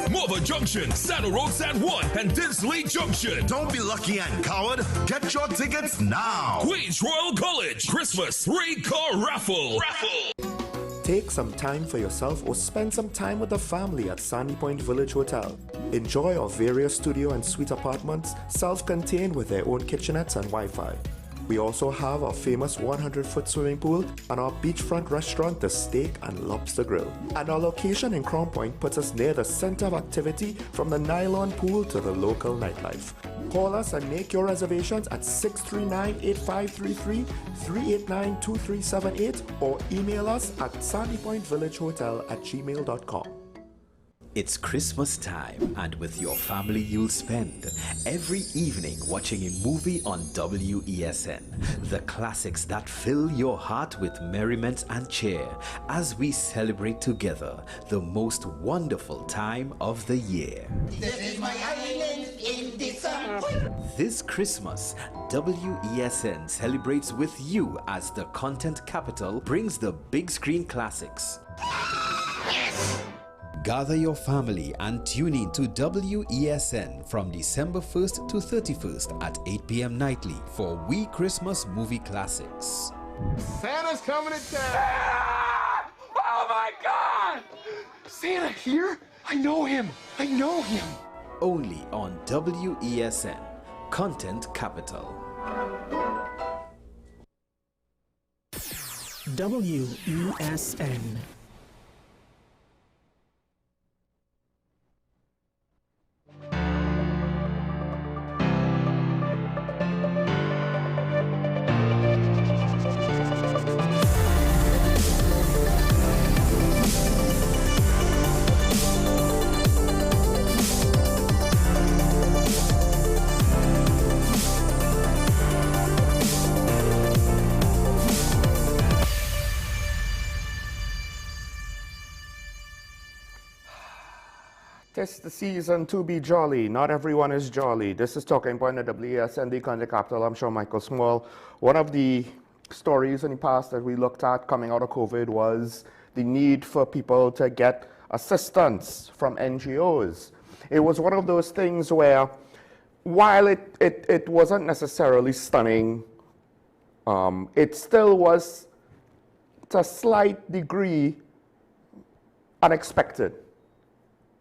Morva Junction, Saddle Road, San Juan, and Dinsley Junction. Don't be lucky and coward. Get your tickets now. Queens Royal College, Christmas 3-car raffle. Take some time for yourself or spend some time with the family at Sandy Point Village Hotel. Enjoy our various studio and suite apartments, self-contained with their own kitchenettes and Wi-Fi. We also have our famous 100-foot swimming pool and our beachfront restaurant, The Steak and Lobster Grill. And our location in Crown Point puts us near the center of activity from the nylon pool to the local nightlife. Call us and make your reservations at 639-8533, 389-2378 or email us at sandypointvillagehotel@gmail.com. It's Christmas time, and with your family you'll spend every evening watching a movie on WESN. The classics that fill your heart with merriment and cheer as we celebrate together the most wonderful time of the year. This is my island in December. This Christmas, WESN celebrates with you as the content capital brings the big screen classics. Yes! Gather your family and tune in to WESN from December 1st to 31st at 8 p.m. nightly for We Christmas Movie Classics. Santa's coming to town! Santa! Oh my God! Santa here? I know him! I know him! Only on WESN, Content Capital. WESN. Tis the season to be jolly. Not everyone is jolly. This is Talking Point at WESN, Content Capital. I'm sure Michael Small. One of the stories in the past that we looked at coming out of COVID was the need for people to get assistance from NGOs. It was one of those things where, while it wasn't necessarily stunning, it still was, to a slight degree, unexpected,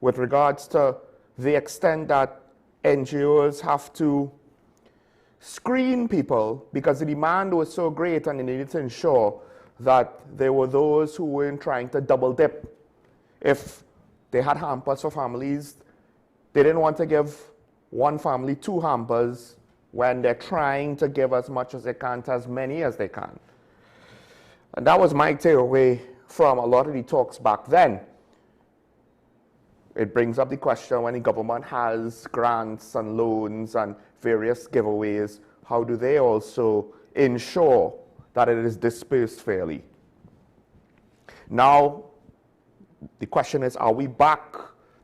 with regards to the extent that NGOs have to screen people because the demand was so great and they needed to ensure that there were those who weren't trying to double dip. If they had hampers for families, they didn't want to give one family 2 hampers when they're trying to give as much as they can to as many as they can. And that was my takeaway from a lot of the talks back then. It brings up the question, when the government has grants and loans and various giveaways, how do they also ensure that it is dispersed fairly? Now, the question is, are we back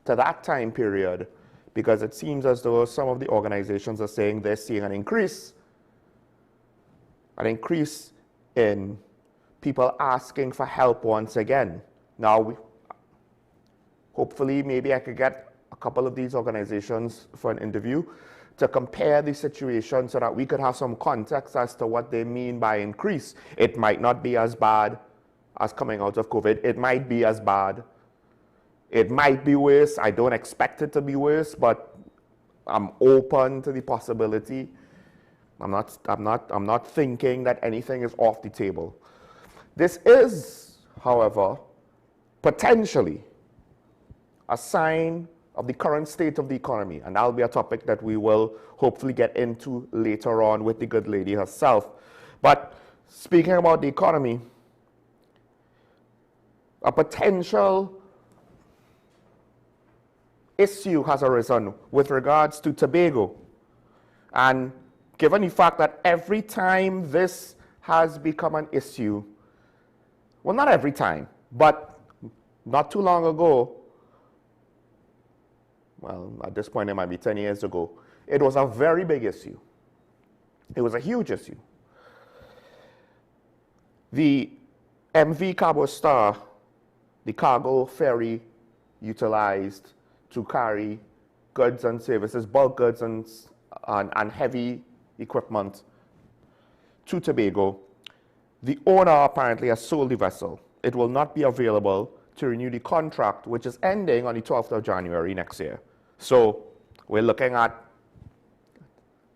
to that time period? Because it seems as though some of the organizations are saying they're seeing an increase in people asking for help once again. Now, hopefully, maybe I could get a couple of these organizations for an interview to compare the situation so that we could have some context as to what they mean by increase. It might not be as bad as coming out of COVID. It might be as bad. It might be worse. I don't expect it to be worse, but I'm open to the possibility. I'm not thinking that anything is off the table. This is, however, potentially a sign of the current state of the economy, and that'll be a topic that we will hopefully get into later on with the good lady herself. But speaking about the economy, a potential issue has arisen with regards to Tobago. And given the fact that every time this has become an issue, well, not every time, but not too long ago, well, at this point it might be 10 years ago, it was a very big issue. It was a huge issue. The MV Cabo Star, the cargo ferry utilized to carry goods and services, bulk goods and heavy equipment to Tobago. The owner apparently has sold the vessel. It will not be available to renew the contract, which is ending on the 12th of January next year. So we're looking at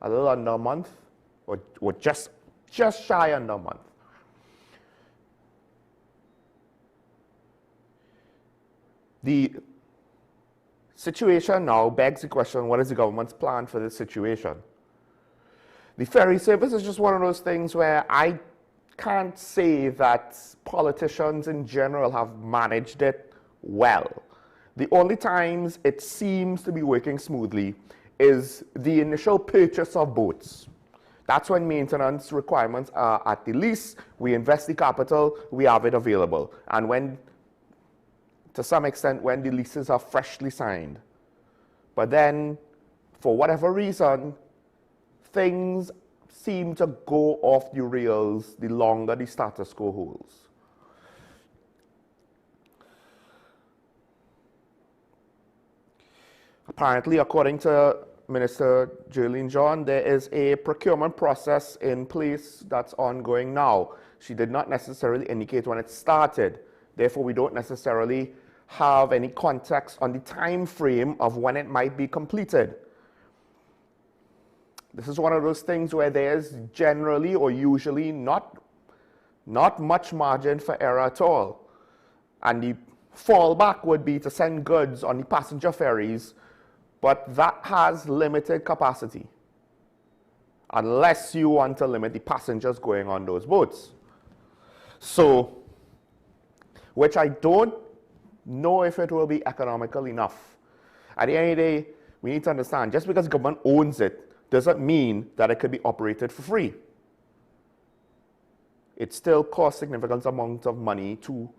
a little under a month, or just shy under a month. The situation now begs the question, what is the government's plan for this situation? The ferry service is just one of those things where I can't say that politicians in general have managed it well. The only times it seems to be working smoothly is the initial purchase of boats. That's when maintenance requirements are at the least. We invest the capital, we have it available. And when, to some extent, when the leases are freshly signed. But then, for whatever reason, things seem to go off the rails the longer the status quo holds. Apparently, according to Minister Jerlene John, there is a procurement process in place that's ongoing now. She did not necessarily indicate when it started. Therefore, we don't necessarily have any context on the time frame of when it might be completed. This is one of those things where there's generally or usually not much margin for error at all. And the fallback would be to send goods on the passenger ferries, but that has limited capacity unless you want to limit the passengers going on those boats. So, which I don't know if it will be economical enough. At the end of the day, we need to understand, just because the government owns it doesn't mean that it could be operated for free. It still costs significant amounts of money to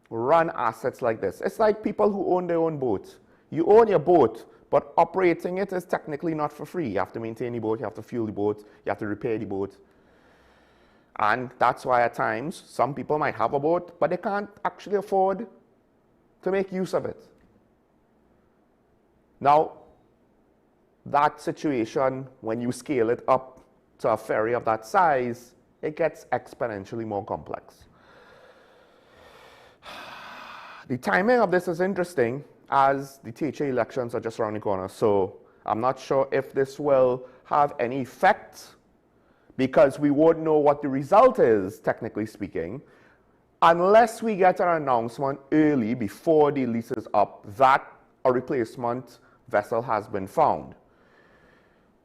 run assets like this. It's like people who own their own boat. You own your boat, but operating it is technically not for free. You have to maintain the boat, you have to fuel the boat, you have to repair the boat. And that's why at times, some people might have a boat, but they can't actually afford to make use of it. Now, that situation, when you scale it up to a ferry of that size, it gets exponentially more complex. The timing of this is interesting, as the THA elections are just around the corner. So I'm not sure if this will have any effect, because we won't know what the result is, technically speaking, unless we get an announcement early before the lease is up that a replacement vessel has been found.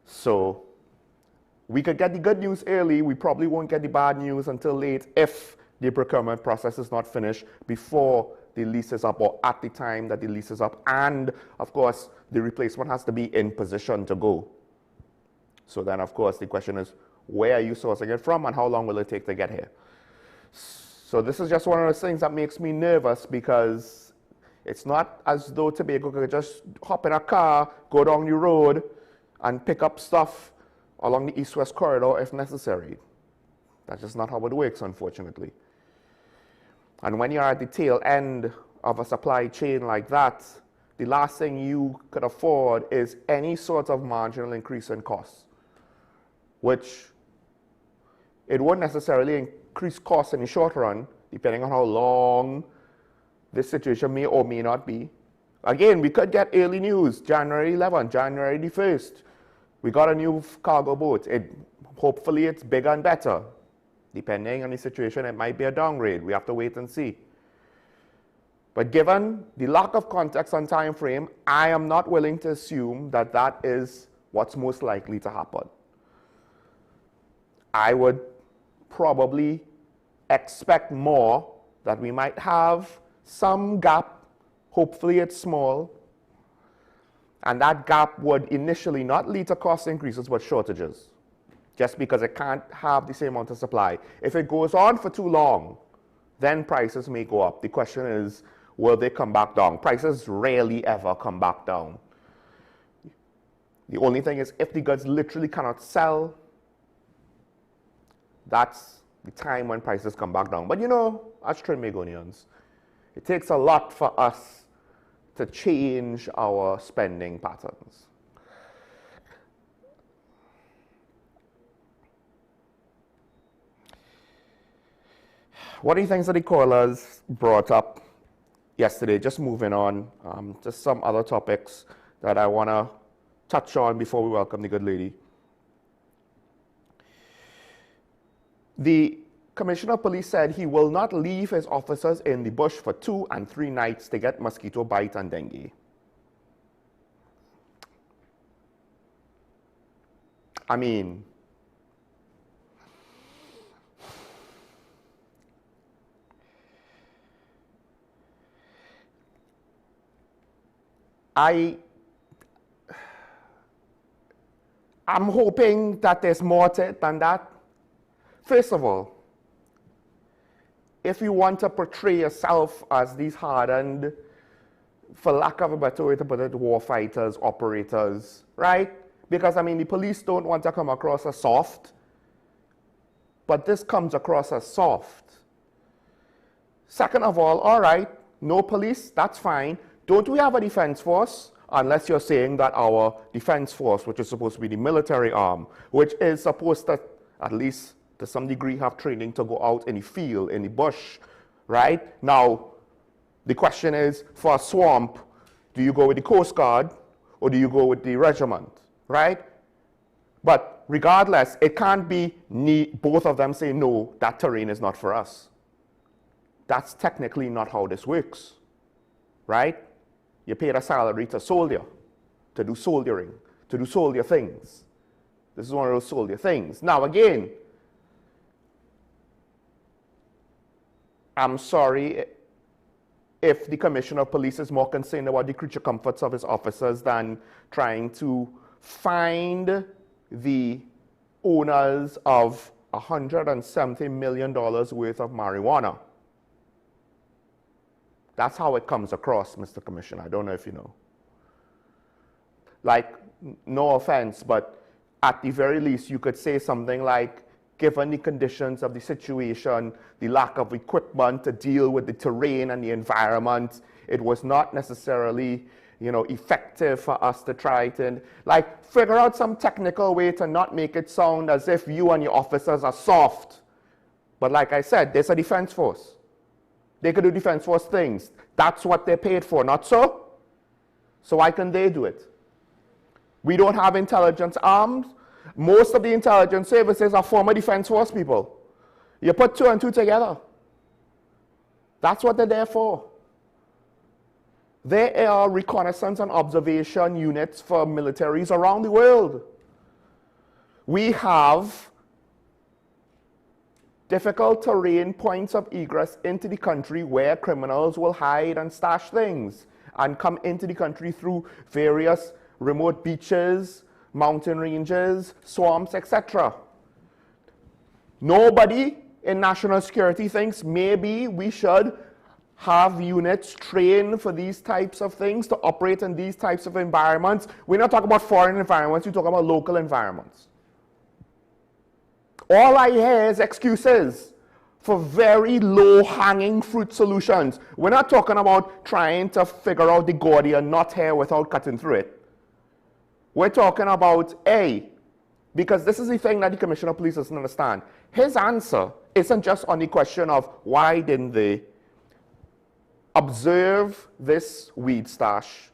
So we could get the good news early. We probably won't get the bad news until late if the procurement process is not finished before the lease is up, or at the time that the lease is up. And of course, the replacement has to be in position to go. So then, of course, the question is, where are you sourcing it from and how long will it take to get here? So this is just one of those things that makes me nervous, because it's not as though Tobago could just hop in a car, go down the road, and pick up stuff along the east-west corridor if necessary. That's just not how it works, unfortunately. And when you're at the tail end of a supply chain like that, the last thing you could afford is any sort of marginal increase in costs, which it won't necessarily increase costs in the short run, depending on how long this situation may or may not be. Again, we could get early news, January 11th, January the 1st. We got a new cargo boat. Hopefully it's bigger and better. Depending on the situation, it might be a downgrade. We have to wait and see. But given the lack of context on time frame, I am not willing to assume that that is what's most likely to happen. I would probably expect more, that we might have some gap. Hopefully it's small. And that gap would initially not lead to cost increases, but shortages, just because it can't have the same amount of supply. If it goes on for too long, then prices may go up. The question is, will they come back down? Prices rarely ever come back down. The only thing is, if the goods literally cannot sell, that's the time when prices come back down. But you know, as Trinbagonians, it takes a lot for us to change our spending patterns. One of the things that the callers brought up yesterday, just moving on, just some other topics that I want to touch on before we welcome the good lady. The Commissioner of Police said he will not leave his officers in the bush for 2 and 3 nights to get mosquito bite and dengue. I mean, I'm hoping that there's more to it than that. First of all, if you want to portray yourself as these hardened, for lack of a better way to put it, war fighters, operators, right? Because, I mean, the police don't want to come across as soft, but this comes across as soft. Second of all right, no police, that's fine. Don't we have a defense force? Unless you're saying that our defense force, which is supposed to be the military arm, which is supposed to, at least to some degree, have training to go out in the field, in the bush, right? Now, the question is, for a swamp, do you go with the Coast Guard or do you go with the regiment, right? But regardless, it can't be both of them say, no, that terrain is not for us. That's technically not how this works, right? You paid a salary to soldier, to do soldiering, to do soldier things. This is one of those soldier things. Now again, I'm sorry if the Commissioner of Police is more concerned about the creature comforts of his officers than trying to find the owners of $170 million worth of marijuana. That's how it comes across, Mr. Commissioner. I don't know if you know. Like, no offense, but at the very least, you could say something like, given the conditions of the situation, the lack of equipment to deal with the terrain and the environment, it was not necessarily, effective for us to try to, figure out some technical way to not make it sound as if you and your officers are soft. But like I said, there's a defense force. They could do defense force things. That's what they're paid for, not so? So why can they do it? We don't have intelligence arms. Most of the intelligence services are former defense force people. You put 2 and 2 together. That's what they're there for. They are reconnaissance and observation units for militaries around the world. We have difficult terrain points of egress into the country where criminals will hide and stash things and come into the country through various remote beaches, mountain ranges, swamps, etc. Nobody in national security thinks maybe we should have units trained for these types of things to operate in these types of environments. We're not talking about foreign environments, we're talking about local environments. All I hear is excuses for very low-hanging fruit solutions. We're not talking about trying to figure out the Gordian knot here without cutting through it. We're talking about because this is the thing that the Commissioner of Police doesn't understand. His answer isn't just on the question of why didn't they observe this weed stash.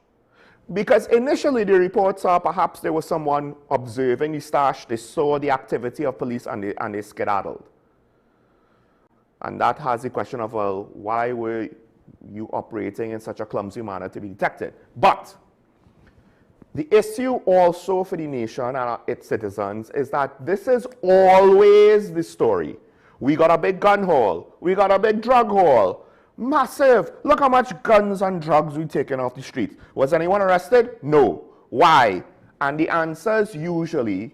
Because initially the reports are perhaps there was someone observing the stash, they saw the activity of police and they skedaddled. And that has the question of, well, why were you operating in such a clumsy manner to be detected? But the issue also for the nation and its citizens is that this is always the story. We got a big gun haul. We got a big drug haul. Massive. Look how much guns and drugs we've taken off the street. Was anyone arrested? No. Why? And the answers usually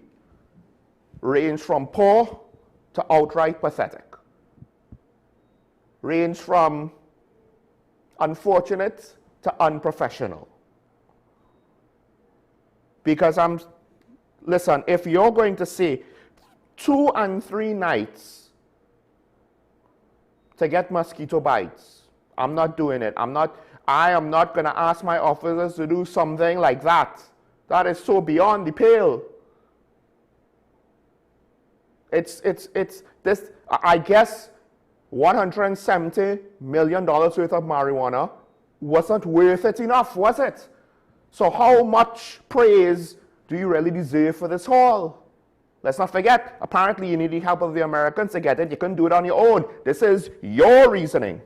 range from poor to outright pathetic. Range from unfortunate to unprofessional. Because listen, if you're going to say 2 and 3 nights to get mosquito bites, I'm not doing it. I am not going to ask my officers to do something like that. That is so beyond the pale. It's this, I guess $170 million worth of marijuana wasn't worth it enough, was it? So how much praise do you really deserve for this haul? Let's not forget, apparently you need the help of the Americans to get it. You couldn't do it on your own. This is your reasoning.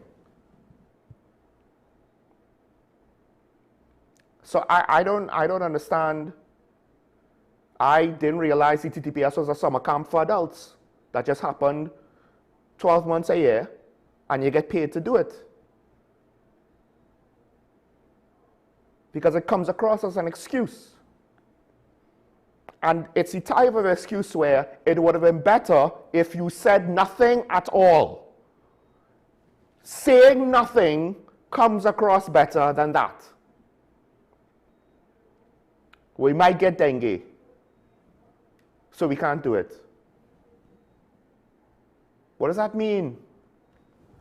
So I don't understand. I didn't realize the TTPS was a summer camp for adults. That just happened 12 months a year, and you get paid to do it. Because it comes across as an excuse. And it's the type of excuse where it would have been better if you said nothing at all. Saying nothing comes across better than that. We might get dengue, so we can't do it. What does that mean?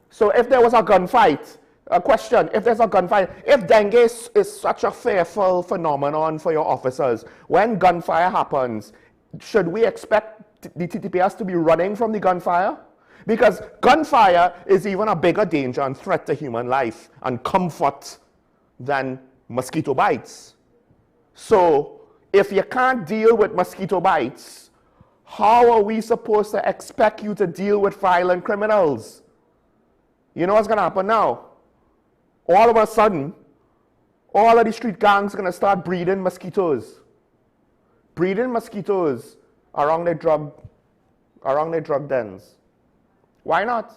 So if there was a gunfight, a question, if there's a gunfight, if dengue is such a fearful phenomenon for your officers, when gunfire happens, should we expect the TTPS to be running from the gunfire? Because gunfire is even a bigger danger and threat to human life and comfort than mosquito bites. So if you can't deal with mosquito bites, how are we supposed to expect you to deal with violent criminals? You know what's going to happen now? All of a sudden, all of the street gangs are going to start breeding mosquitoes. Breeding mosquitoes around their drug dens. Why not?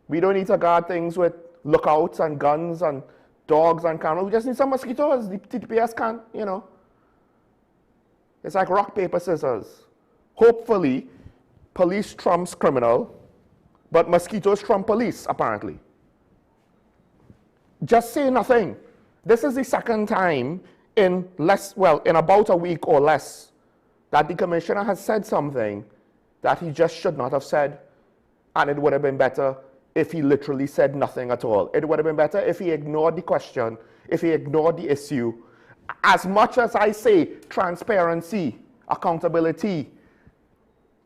We don't need to guard things with lookouts and guns and dogs and cameras. We just need some mosquitoes. The TTPS can't, you know. It's like rock, paper, scissors. Hopefully, police trumps criminal, but mosquitoes trump police, apparently. Just say nothing. This is the second time in about a week or less that the commissioner has said something that he just should not have said. And it would have been better if he literally said nothing at all. It would have been better if he ignored the question, if he ignored the issue. As much as I say transparency, accountability,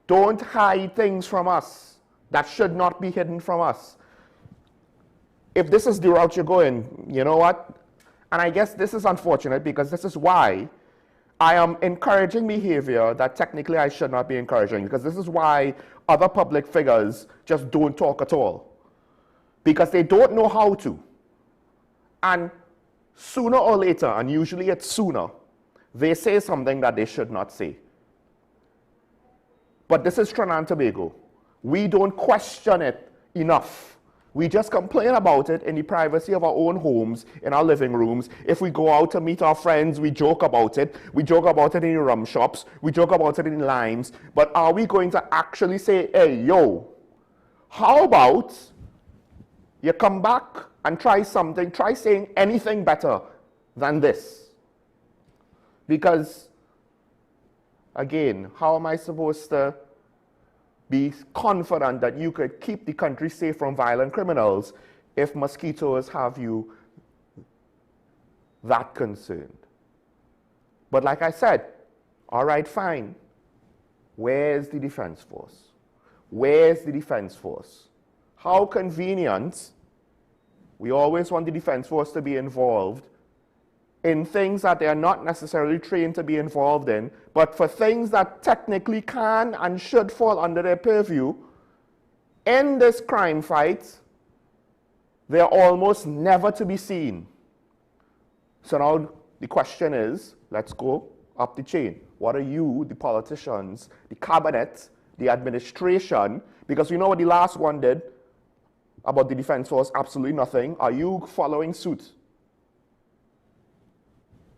don't hide things from us that should not be hidden from us. If this is the route you're going, you know what? And I guess this is unfortunate because this is why I am encouraging behavior that technically I should not be encouraging, because this is why other public figures just don't talk at all. Because they don't know how to. And sooner or later, and usually it's sooner, they say something that they should not say. But this is Trinidad and Tobago. We don't question it enough. We just complain about it in the privacy of our own homes, in our living rooms. If we go out to meet our friends, we joke about it. We joke about it in the rum shops. We joke about it in limes. But are we going to actually say, hey, yo, how about you come back and try something, try saying anything better than this? Because, again, how am I supposed to be confident that you could keep the country safe from violent criminals if mosquitoes have you that concerned? But like I said, all right, fine. Where's the defense force? Where's the defense force? How convenient. We always want the defense force to be involved in things that they are not necessarily trained to be involved in, but for things that technically can and should fall under their purview. In this crime fight, they are almost never to be seen. So now the question is, let's go up the chain. What are you, the politicians, the cabinet, the administration, because you know what the last one did about the defense force? Absolutely nothing. Are you following suit?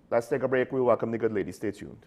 Let's take a break. We'll welcome the good lady. Stay tuned.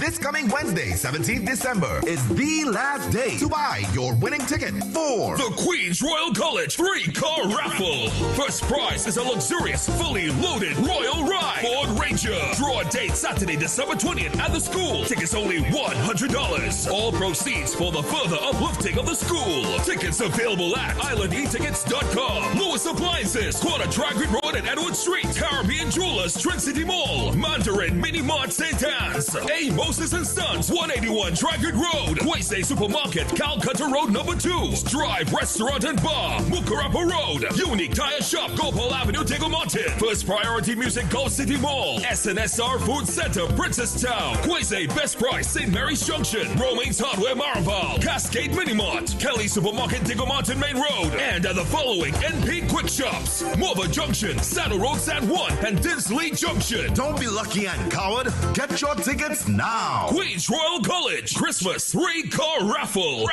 This coming Wednesday, 17th December, is the last day to buy your winning ticket for The Queen's Royal College 3-car raffle. First prize is a luxurious, fully loaded Royal Ride Ford Ranger. Draw date Saturday, December 20th at the school. Tickets only $100. All proceeds for the further uplifting of the school. Tickets available at islandetickets.com. Lewis Appliances, Corner Dragon Road and Edward Street. Caribbean Jewelers, Trent City Mall. Mandarin Mini Mart St. Anne's. A. Moses and Sons, 181 Dragon Road. Quaysay Supermarket, Calcutta Road number 2. Strive Restaurant and Bar, Mukarapa Road. Unique Tire Shop, Gopal Avenue, Diggle Martin. First Priority Music, Gold City Mall. SNSR Food Center, Princesstown. Quaysay Best Price, St. Mary's Junction. Romaines Hardware, Maraval. Cascade Mini Mart. Kelly Supermarket, Diggle Martin Main Road. And at the following NP Quick Shops: Morva Junction, Saddle Road, San Juan, and Dinsley Junction. Don't be lucky and coward. Get your tickets now. Queen's Royal College Christmas 3-car raffle.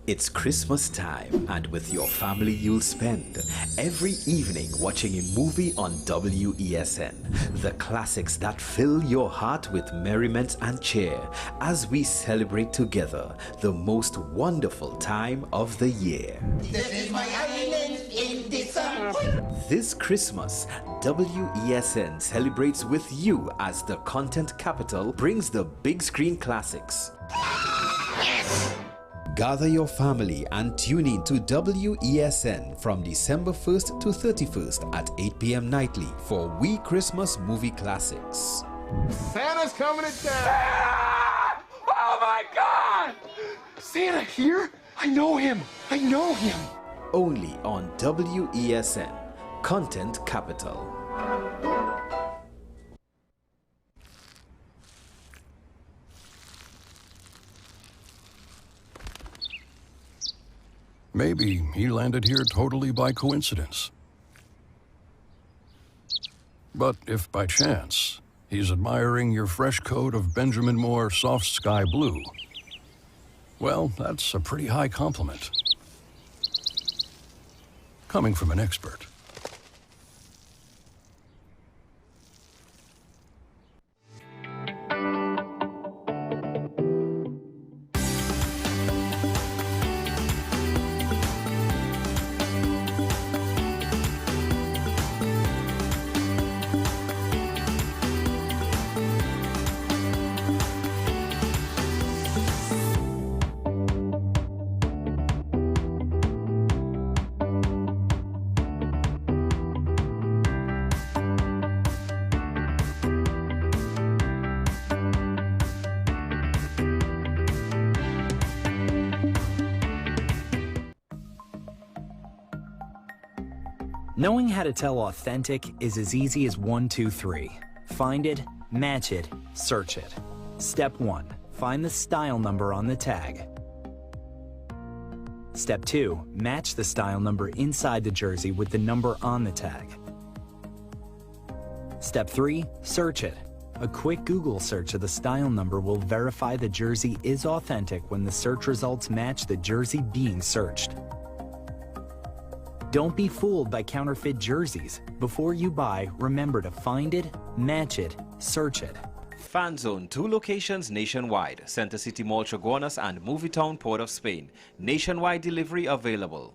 It's Christmas time, and with your family you'll spend every evening watching a movie on WESN. The classics that fill your heart with merriment and cheer as we celebrate together the most wonderful time of the year. This is my island in December. This Christmas, WESN celebrates with you as the content capital brings the big screen classics. Gather your family and tune in to WESN from December 1st to 31st at 8 p.m. nightly for We Christmas Movie Classics. Santa's coming to town. Ah! Oh my God! Santa here? I know him. I know him. Only on WESN, Content Capital. Maybe he landed here totally by coincidence. But if by chance he's admiring your fresh coat of Benjamin Moore soft sky blue, well, that's a pretty high compliment. Coming from an expert. Knowing how to tell authentic is as easy as 1, 2, 3. Find it, match it, search it. Step 1. Find the style number on the tag. Step 2. Match the style number inside the jersey with the number on the tag. Step 3. Search it. A quick Google search of the style number will verify the jersey is authentic when the search results match the jersey being searched. Don't be fooled by counterfeit jerseys. Before you buy, remember to find it, match it, search it. Fan Zone, 2 locations nationwide: Center City Mall, Chaguanas, and Movietown, Port of Spain. Nationwide delivery available.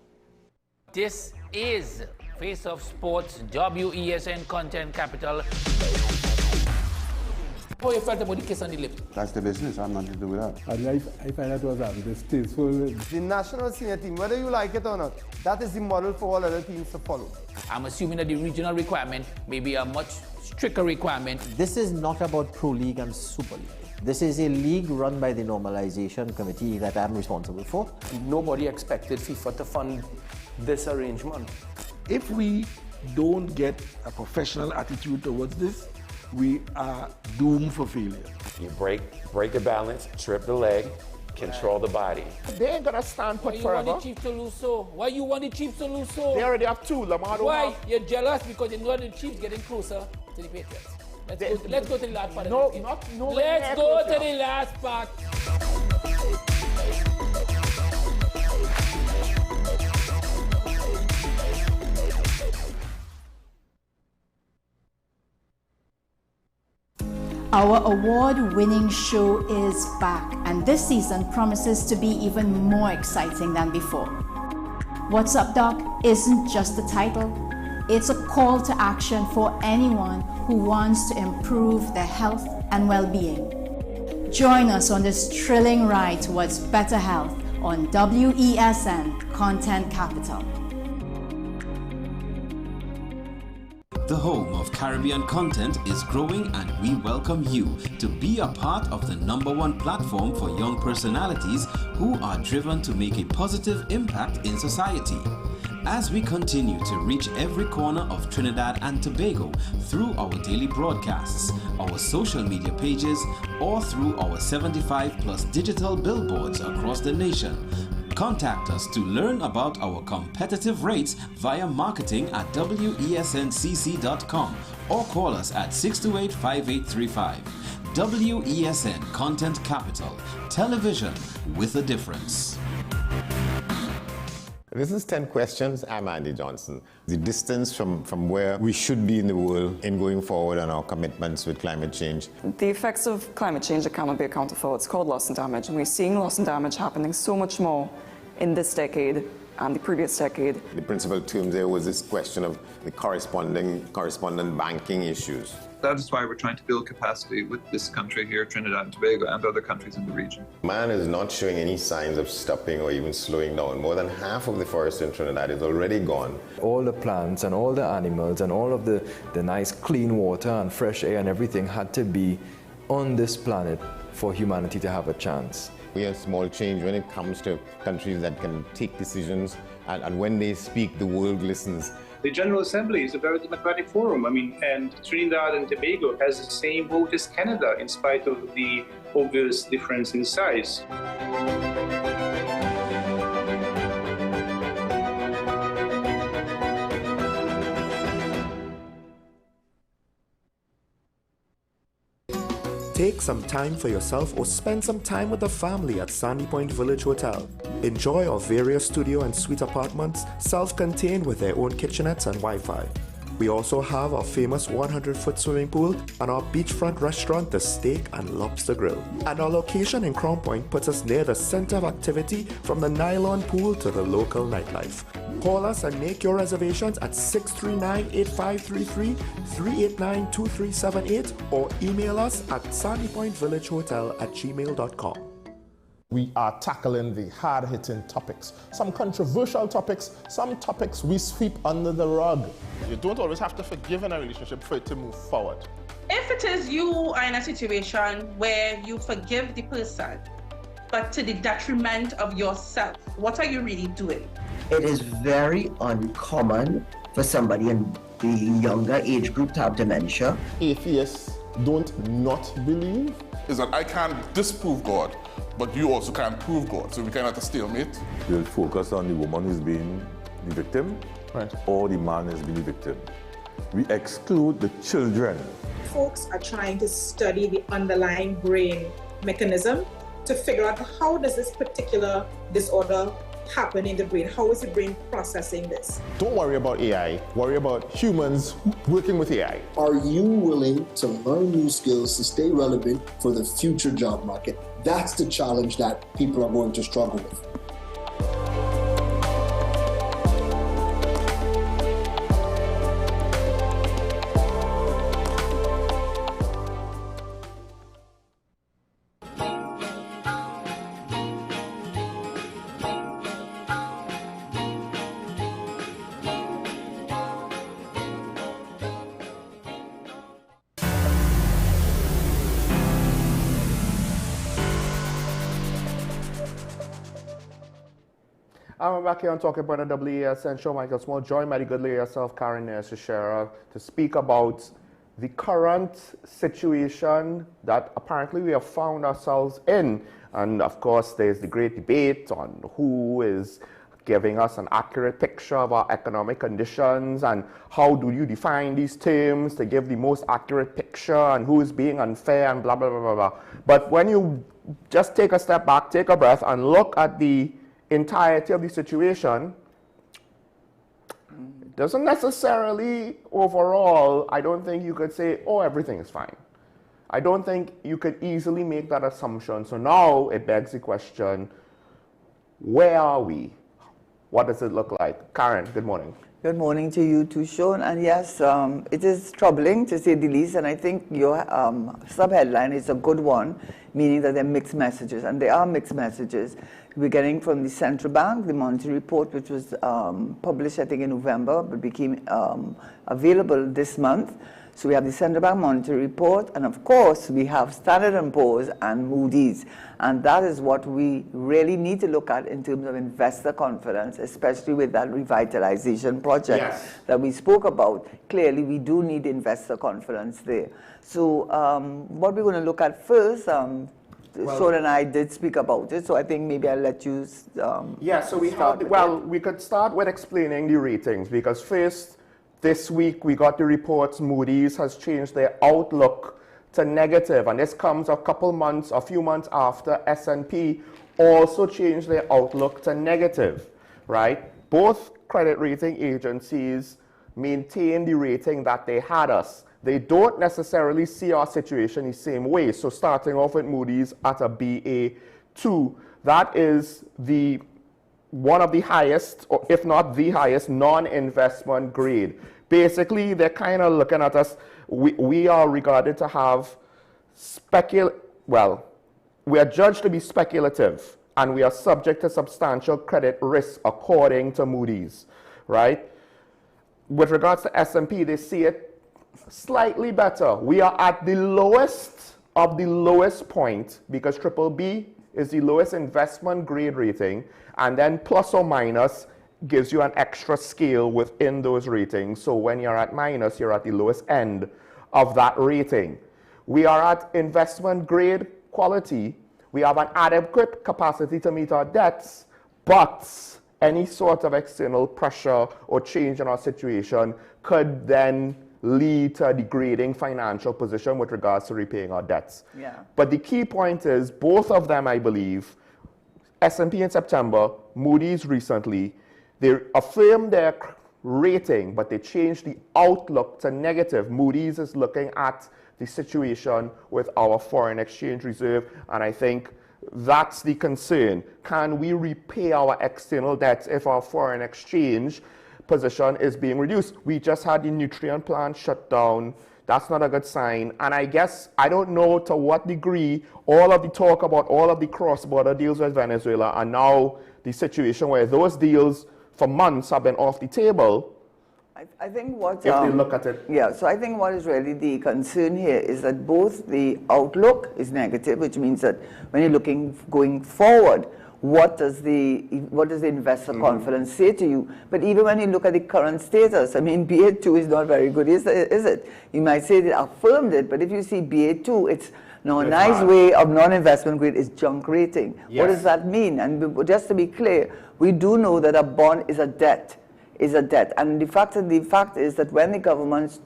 This is Face of Sports, WESN Content Capital. How you felt about the kiss on the lip? That's the business. I'm nothing to do with that. I find that was distasteful. The national senior team, whether you like it or not, that is the model for all other teams to follow. I'm assuming that the regional requirement may be a much stricter requirement. This is not about Pro League and Super League. This is a league run by the normalization committee that I'm responsible for. Nobody expected FIFA to fund this arrangement. If we don't get a professional attitude towards this, we are doomed for failure. You break the balance, trip the leg, control the body. They ain't gonna stand put forever. Why you want the Chiefs to lose so? Why you want the Chiefs to lose so? They already have 2. Lamar don't Why? have. You're jealous because you know the Chiefs getting closer to the Patriots. Let's go to the last part. No, of the game. no. Let's go to the last part. Our award-winning show is back, and this season promises to be even more exciting than before. What's Up, Doc isn't just a title. It's a call to action for anyone who wants to improve their health and well-being. Join us on this thrilling ride towards better health on WESN Content Capital. The home of Caribbean content is growing, and we welcome you to be a part of the #1 platform for young personalities who are driven to make a positive impact in society. As we continue to reach every corner of Trinidad and Tobago through our daily broadcasts, our social media pages, or through our 75+ digital billboards across the nation, contact us to learn about our competitive rates via marketing at wesncc.com or call us at 628-5835. WESN Content Capital, television with a difference. This is 10 Questions. I'm Andy Johnson. The distance from where we should be in the world in going forward on our commitments with climate change. The effects of climate change that cannot be accounted for, it's called loss and damage, and we're seeing loss and damage happening so much more in this decade and the previous decade. The principal term there was this question of the correspondent banking issues. That is why we're trying to build capacity with this country here, Trinidad and Tobago, and other countries in the region. Man is not showing any signs of stopping or even slowing down. More than half of the forest in Trinidad is already gone. All the plants and all the animals and all of the nice clean water and fresh air and everything had to be on this planet for humanity to have a chance. We have small change when it comes to countries that can take decisions, and when they speak, the world listens. The General Assembly is a very democratic forum. And Trinidad and Tobago has the same vote as Canada, in spite of the obvious difference in size. Take some time for yourself or spend some time with the family at Sandy Point Village Hotel. Enjoy our various studio and suite apartments, self-contained with their own kitchenettes and Wi-Fi. We also have our famous 100-foot swimming pool and our beachfront restaurant, the Steak and Lobster Grill. And our location in Crown Point puts us near the center of activity, from the nylon pool to the local nightlife. Call us and make your reservations at 639-8533, 389-2378, or email us at sandypointvillagehotel@gmail.com. We are tackling the hard-hitting topics, some controversial topics, some topics we sweep under the rug. You don't always have to forgive in a relationship for it to move forward. If it is you are in a situation where you forgive the person, but to the detriment of yourself, what are you really doing? It is very uncommon for somebody in the younger age group to have dementia. Atheists don't not believe. Is that I can't disprove God, but you also can't prove God, so we kind of at a stalemate. We'll focus on the woman who's being the victim, right, or the man who's being the victim. We exclude the children. Folks are trying to study the underlying brain mechanism to figure out how does this particular disorder happen in the brain? How is the brain processing this? Don't worry about AI, worry about humans working with AI. Are you willing to learn new skills to stay relevant for the future job market? That's the challenge that people are going to struggle with. I'm back here on Talking Point the WESN show. Michael Small, joined by the good lady herself, Karen Shishera, to speak about the current situation that apparently we have found ourselves in. And of course, there's the great debate on who is giving us an accurate picture of our economic conditions and how do you define these terms to give the most accurate picture and who is being unfair and blah, blah, blah, blah, blah. But when you just take a step back, take a breath, and look at the entirety of the situation, it doesn't necessarily overall, I don't think you could say, oh, everything is fine. I don't think you could easily make that assumption. So now it begs the question, where are we? What does it look like? Karen, good morning. Good morning to you too, Sean. And yes, it is troubling to say the least. And I think your sub-headline is a good one, meaning that there are mixed messages. And there are mixed messages. We're getting from the central bank, the monetary report, which was published, I think, in November, but became available this month. So we have the central bank monetary report, and of course, we have Standard & Poor's and Moody's. And that is what we really need to look at in terms of investor confidence, especially with that revitalization project that we spoke about. Clearly, we do need investor confidence there. So what we're going to look at first, Sean and I did speak about it, so I think maybe I'll let you so we have, we could start with explaining the ratings, because first, this week we got the reports Moody's has changed their outlook to negative, and this comes a few months after S&P also changed their outlook to negative, right? Both credit rating agencies maintain the rating that they had us. They don't necessarily see our situation the same way. So starting off with Moody's at a Ba2, that is one of the highest, or if not the highest, non-investment grade. Basically, they're kind of looking at us, we are regarded to have we are judged to be speculative, and we are subject to substantial credit risk according to Moody's, right? With regards to S&P, they see it slightly better. We are at the lowest of the lowest point, because BBB is the lowest investment grade rating, and then plus or minus gives you an extra scale within those ratings. So when you're at minus, you're at the lowest end of that rating. We are at investment grade quality. We have an adequate capacity to meet our debts, but any sort of external pressure or change in our situation could then lead to a degrading financial position with regards to repaying our debts. But the key point is, both of them, I believe, S&P in September, Moody's recently, they affirmed their rating, but they changed the outlook to negative. Moody's is looking at the situation with our foreign exchange reserve, and I think that's the concern. Can we repay our external debts if our foreign exchange position is being reduced? We just had the nutrient plant shut down. That's not a good sign. And I guess, I don't know to what degree all of the talk about all of the cross-border deals with Venezuela are now the situation where those deals for months have been off the table. I think what if they look at it. So I think what is really the concern here is that both the outlook is negative, which means that when you're looking going forward, what does the investor confidence say to you? But even when you look at the current status, I mean, BA2 is not very good, is it? You might say they affirmed it, but if you see BA2, it's now a nice way of non-investment grade is junk rating. What does that mean? And just to be clear, we do know that a bond is a debt. And the fact is that when the government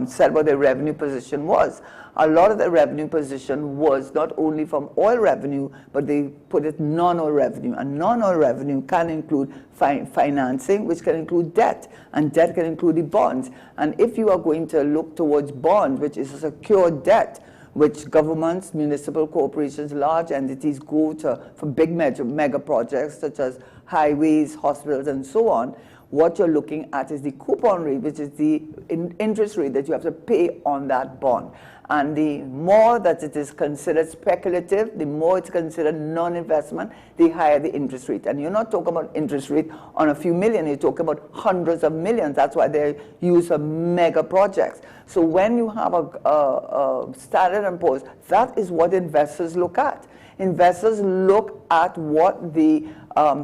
said what their revenue position was, a lot of the revenue position was not only from oil revenue, but they put it non-oil revenue. And non-oil revenue can include financing, which can include debt, and debt can include the bonds. And if you are going to look towards bonds, which is a secured debt, which governments, municipal corporations, large entities go to for big mega projects such as highways, hospitals, and so on, what you're looking at is the coupon rate, which is the interest rate that you have to pay on that bond. And the more that it is considered speculative, the more it's considered non-investment, the higher the interest rate. And you're not talking about interest rate on a few million, you're talking about hundreds of millions. That's why they're used for mega projects. So when you have a Standard & Poor's, that is what investors look at. Investors look at what the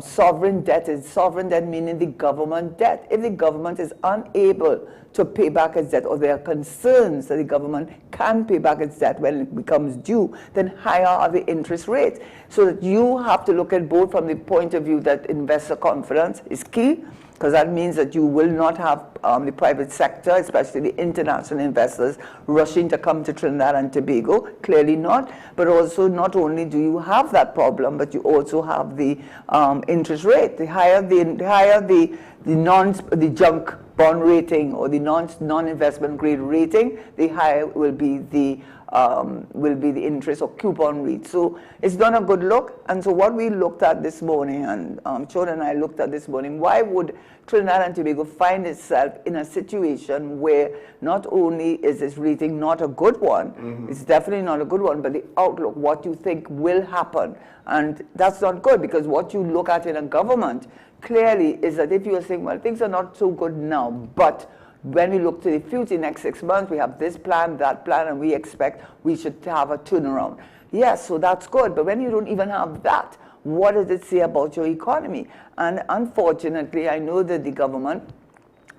sovereign debt is. Sovereign debt meaning the government debt. If the government is unable to pay back its debt, or there are concerns that the government can pay back its debt when it becomes due, then higher are the interest rates. So that you have to look at both from the point of view that investor confidence is key, because that means that you will not have the private sector, especially the international investors, rushing to come to Trinidad and Tobago. Clearly not. But also, not only do you have that problem, but you also have the interest rate. The higher the junk bond rating or the non-investment grade rating, the higher will be the the interest or coupon rate. So it's not a good look. And so what we looked at this morning, and Chod and I looked at this morning, why would Trinidad and Tobago find itself in a situation where not only is its rating not a good one, it's definitely not a good one, but the outlook, what you think will happen. And that's not good, because what you look at in a government clearly is that if you are saying, well, things are not so good now, but when we look to the future, next 6 months, we have this plan, that plan, and we expect we should have a turnaround. Yes, so that's good, but when you don't even have that, what does it say about your economy? And unfortunately, I know that the government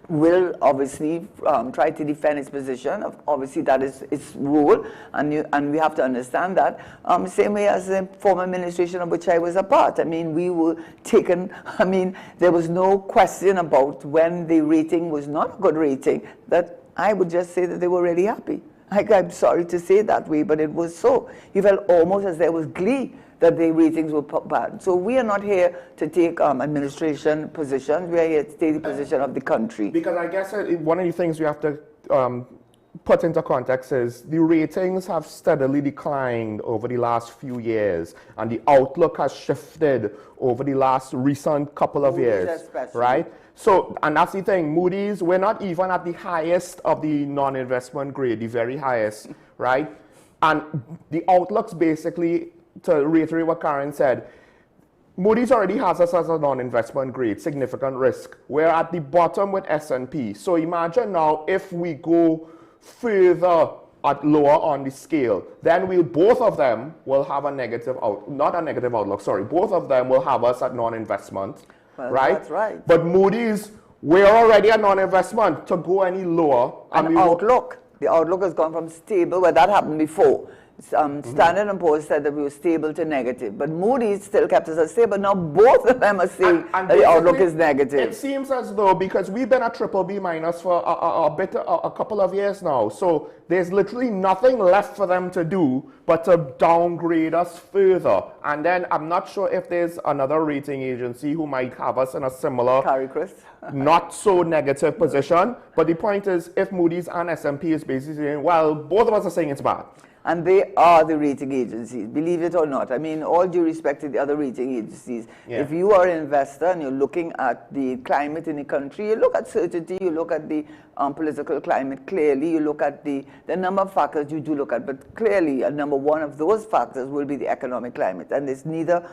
will obviously try to defend its position. Obviously, that is its role, and we have to understand that. Same way as the former administration of which I was a part. I mean, we were taken, I mean, there was no question about when the rating was not a good rating, that I would just say that they were really happy. I'm sorry to say it that way, but it was so. You felt almost as there was glee that the ratings were bad. So we are not here to take administration positions. We are here to take the position of the country. Because I guess one of the things we have to put into context is the ratings have steadily declined over the last few years, and the outlook has shifted over the last recent couple of years, right? So, and that's the thing, Moody's, we're not even at the highest of the non-investment grade, the very highest, right? And the outlook's basically, to reiterate what Karen said, Moody's already has us as a non-investment grade, significant risk. We're at the bottom with S&P. So imagine now if we go further at lower on the scale, then both of them will have a negative not a negative outlook, sorry, both of them will have us at non-investment, right? That's right. But Moody's, we're already at non-investment. To go any lower, and the outlook has gone from stable, where that happened before. Standard & Poor's said that we were stable to negative, but Moody's still kept us as stable. Now both of them are saying that the outlook is negative. It seems as though, because we've been at BBB- for a couple of years now, so there's literally nothing left for them to do but to downgrade us further. And then I'm not sure if there's another rating agency who might have us in a similar, not so negative position. But the point is, if Moody's and S&P is basically saying, well, both of us are saying it's bad. And they are the rating agencies, believe it or not. I mean, all due respect to the other rating agencies. Yeah. If you are an investor and you're looking at the climate in the country, you look at certainty, you look at the political climate clearly, you look at the number of factors you do look at, but clearly number one of those factors will be the economic climate. And there's neither,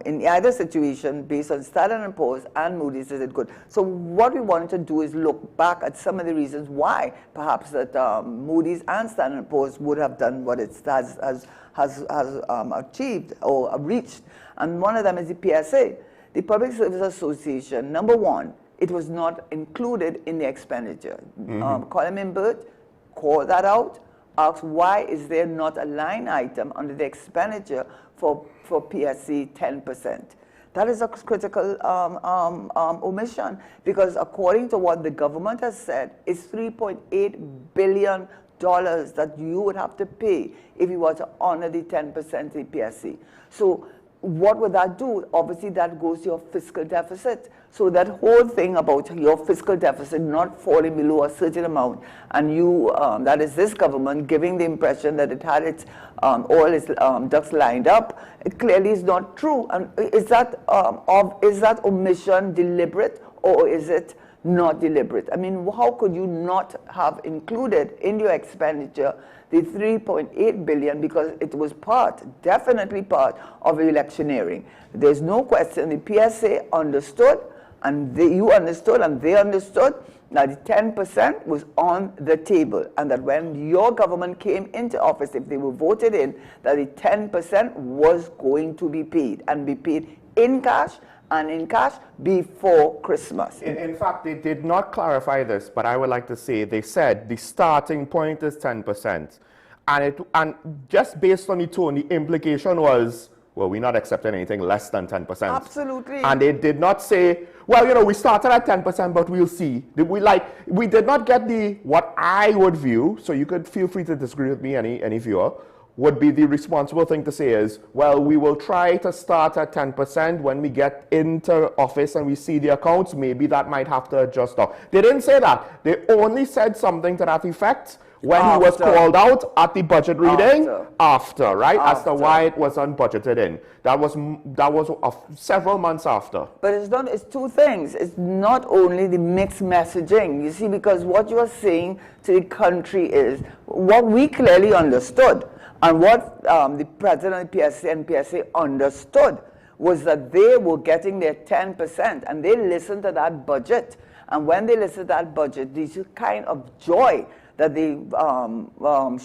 in either situation, based on Standard & Poor's and Moody's, is it good. So what we wanted to do is look back at some of the reasons why perhaps that Moody's and Standard & Poor's would have done what it has achieved or reached. And one of them is the PSA. The Public Service Association, number one, it was not included in the expenditure. Colin Imbert called that out, asked why is there not a line item under the expenditure for PSC 10%. That is a critical omission, because according to what the government has said, it's $3.8 billion that you would have to pay if you were to honor the 10% PSC. So what would that do? Obviously, that goes to your fiscal deficit. So that whole thing about your fiscal deficit not falling below a certain amount, and you, that is this government, giving the impression that it had its, all its ducks lined up, it clearly is not true. And is that omission deliberate, or is it not deliberate? I mean, how could you not have included in your expenditure the $3.8 billion, because it was definitely part of electioneering. There's no question the PSA understood, and you understood, and they understood that the 10% was on the table, and that when your government came into office, if they were voted in, that the 10% was going to be paid, and be paid in cash, and in cash before Christmas. In fact, they did not clarify this, but I would like to say they said the starting point is 10%. And just based on the tone, the implication was, well, we're not accepting anything less than 10%. Absolutely. And they did not say, well, you know, we started at 10%, but we'll see. We did not get what I would view, so you could feel free to disagree with me, any viewer, would be the responsible thing to say is, well, we will try to start at 10%. When we get into office and we see the accounts, maybe that might have to adjust up. They didn't say that. They only said something to that effect, When he was called out at the budget reading, after, right? As to why it was unbudgeted in. That was several months after. But it's two things. It's not only the mixed messaging, you see, because what you are saying to the country is what we clearly understood, and what the president of the PSA and PSA understood was that they were getting their 10%, and they listened to that budget. And when they listened to that budget, this kind of joy that they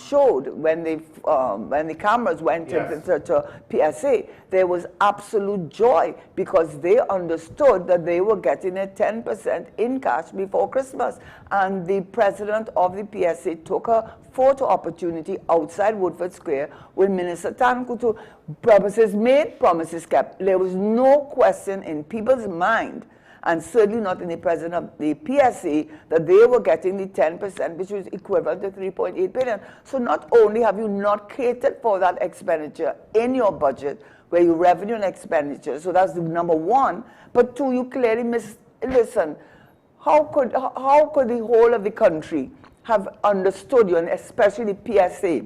showed when the cameras went to PSA, there was absolute joy because they understood that they were getting a 10% in cash before Christmas. And the president of the PSA took a photo opportunity outside Woodford Square with Minister Tanku to promises made, promises kept. There was no question in people's mind, and certainly not in the president of the PSA, that they were getting the 10%, which was equivalent to 3.8 billion. So not only have you not catered for that expenditure in your budget, where you revenue and expenditure, so that's the number one, but two, you clearly listen, how could the whole of the country have understood you, and especially the PSA,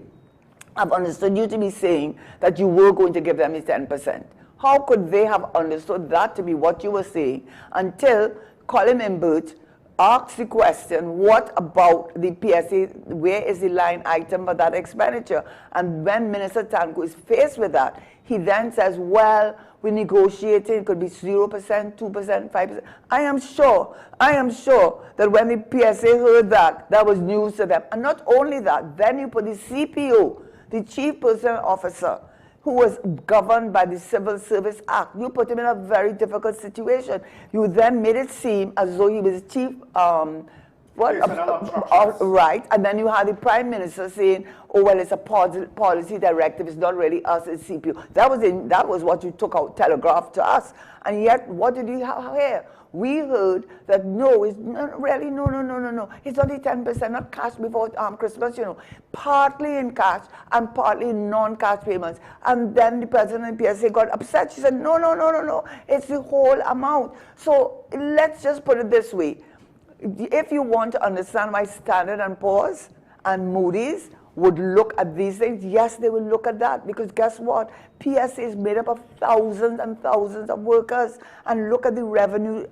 have understood you to be saying that you were going to give them the 10%? How could they have understood that to be what you were saying until Colin Imbert asked the question, what about the PSA, where is the line item for that expenditure? And when Minister Tanku is faced with that, he then says, well, we're negotiating, it could be 0%, 2%, 5%. I am sure that when the PSA heard that, that was news to them. And not only that, then you put the CPO, the Chief Personnel Officer, who was governed by the Civil Service Act. You put him in a very difficult situation. You then made it seem as though he was chief, right, and then you had the Prime Minister saying, oh, well, it's a policy directive, it's not really us, it's CPU. That was what you took out, telegraphed to us. And yet, what did you have here? We heard that no, it's not really, no. It's only 10%, not cash before Christmas, you know. Partly in cash and partly in non-cash payments. And then the president of PSA got upset. She said, no, it's the whole amount. So let's just put it this way. If you want to understand why Standard & Poor's and Moody's would look at these things, yes, they will look at that, because guess what? PSA is made up of thousands and thousands of workers, and look at the revenue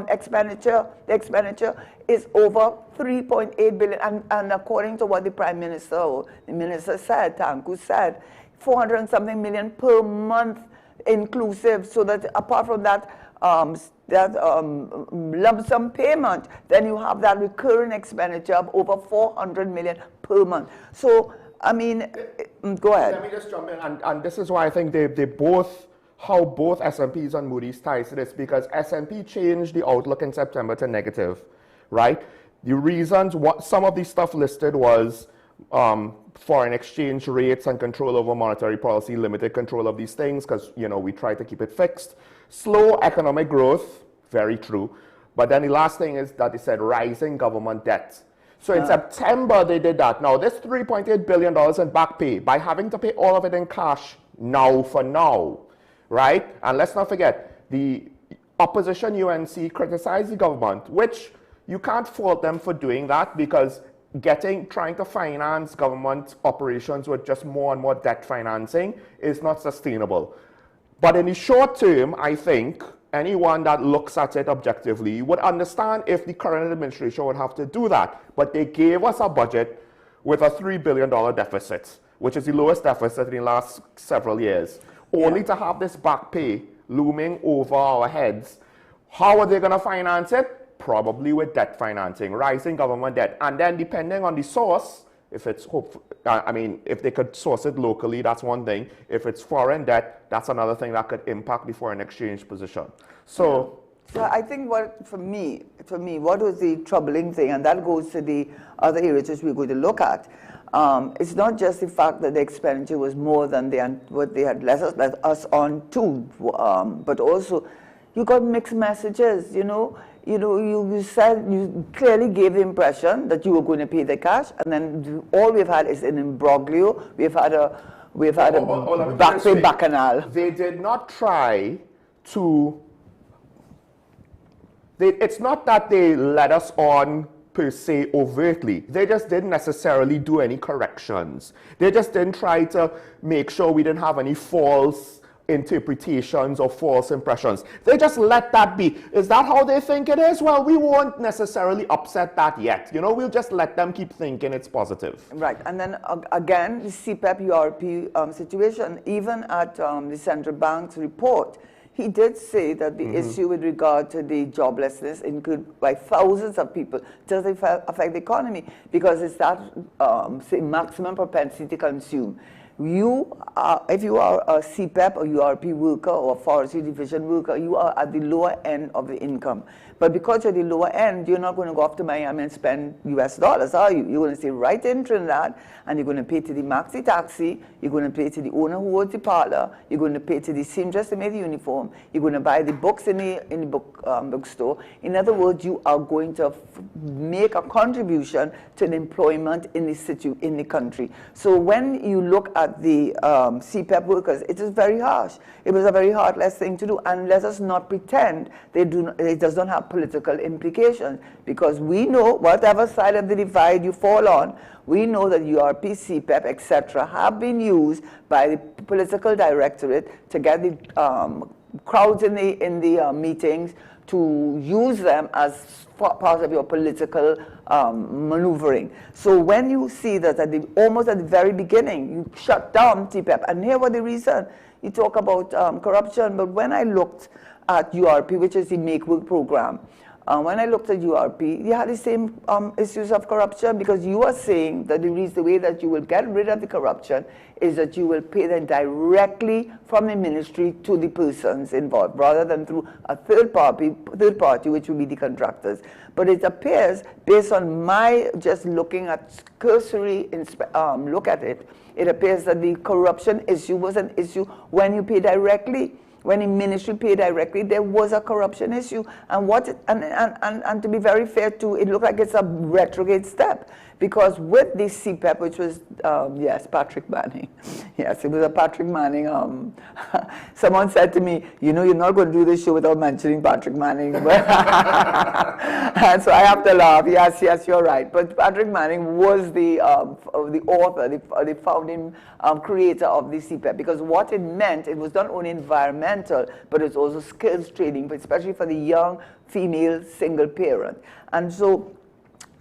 expenditure. The expenditure is over 3.8 billion, and according to what the Prime Minister, or the Minister said, Tanku said, 400 and something million per month inclusive, so that apart from that, lump sum payment, then you have that recurring expenditure of over 400 million per month. So, I mean, go ahead. Let me just jump in, and this is why I think how both S&Ps and Moody's ties to this, because S&P changed the outlook in September to negative, right? The reasons, some of the stuff listed was foreign exchange rates and control over monetary policy, limited control of these things, because, you know, we try to keep it fixed. Slow economic growth, very true. But then the last thing is that they said rising government debt. So in September, they did that. Now, this $3.8 billion in back pay, by having to pay all of it in cash now for now, right? And let's not forget, the opposition UNC criticized the government, which you can't fault them for doing that, because trying to finance government operations with just more and more debt financing is not sustainable. But in the short term, I think anyone that looks at it objectively would understand if the current administration would have to do that. But they gave us a budget with a $3 billion deficit, which is the lowest deficit in the last several years, only to have this back pay looming over our heads. How are they going to finance it? Probably with debt financing, rising government debt. And then depending on the source, if it's if they could source it locally, that's one thing. If it's foreign debt, that's another thing that could impact the foreign exchange position. So I think for me, what was the troubling thing, and that goes to the other areas which we're going to look at, it's not just the fact that the expenditure was more than what they had let us on to, but also you got mixed messages, you said, you clearly gave the impression that you were going to pay the cash, and then all we've had is an imbroglio. We've had a back pay bacchanal. They did not try to. It's not that they led us on per se overtly. They just didn't necessarily do any corrections. They just didn't try to make sure we didn't have any false interpretations or false impressions. They just let that be. Is that how they think it is? Well, we won't necessarily upset that yet. You know, we'll just let them keep thinking it's positive. Right, and then again, the CPEP URP situation, even at the central bank's report, he did say that the issue with regard to the joblessness include by thousands of people does affect the economy because it's that say maximum propensity to consume. If you are a CPEP or URP worker or forestry division worker, you are at the lower end of the income. But because you're the lower end, you're not going to go off to Miami and spend US dollars, are you? You're going to stay right in Trinidad, and you're going to pay to the maxi taxi, you're going to pay to the owner who owns the parlor, you're going to pay to the seamstress to make the uniform, you're going to buy the books in the bookstore. In other words, you are going to make a contribution to the employment in the country. So when you look at the CPEP workers, it is very harsh. It was a very heartless thing to do, and let us not pretend it does not have political implications, because we know whatever side of the divide you fall on, we know that URP, CPEP, etc. have been used by the political directorate to get the crowds in the meetings to use them as part of your political maneuvering. So when you see that almost at the very beginning, you shut down CPEP, and here was the reason. You talk about corruption, but when I looked at URP, which is the Make Work program, when I looked at URP, you had the same issues of corruption, because you are saying that the way that you will get rid of the corruption is that you will pay them directly from the ministry to the persons involved, rather than through a third party, which will be the contractors. But it appears, based on my just looking at cursory look at it, it appears that the corruption issue was an issue when you pay directly. When the ministry paid directly, there was a corruption issue. And to be very fair too, it looked like it's a retrograde step, because with the CPEP, which was, yes, Patrick Manning. Yes, it was a Patrick Manning. Someone said to me, you know, you're not going to do this show without mentioning Patrick Manning. And so I have to laugh. Yes, you're right. But Patrick Manning was the author, the founding creator of the CPEP, because what it meant, it was not only environmental, but it's also skills training, but especially for the young female single parent. And so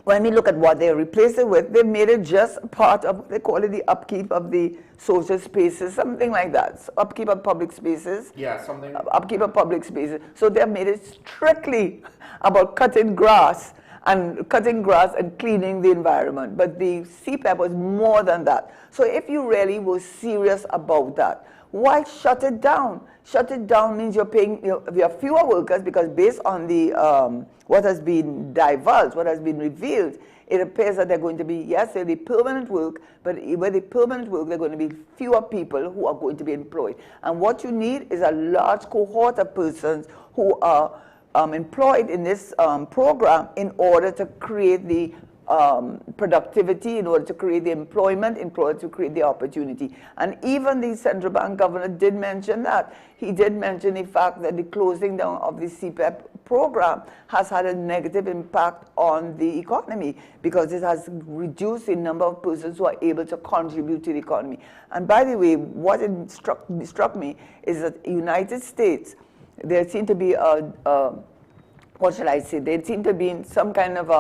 when we look at what they replaced it with, they made it just part of, they call it the upkeep of the social spaces, something like that. So upkeep of public spaces. Yeah, something. Upkeep of public spaces. So they made it strictly about cutting grass and cleaning the environment. But the CPEP was more than that. So if you really were serious about that, why shut it down? Shut it down means you're paying, we have fewer workers, because based on the what has been divulged, what has been revealed, it appears that they're going to be, yes, there'll be permanent work, but with the permanent work, there are going to be fewer people who are going to be employed. And what you need is a large cohort of persons who are employed in this program in order to create the productivity, in order to create the employment, in order to create the opportunity. And even the central bank governor did mention that. He did mention the fact that the closing down of the CPEP program has had a negative impact on the economy, because it has reduced the number of persons who are able to contribute to the economy. And by the way, what it struck me is that the United States, there seemed to be what shall I say, there seemed to be some kind of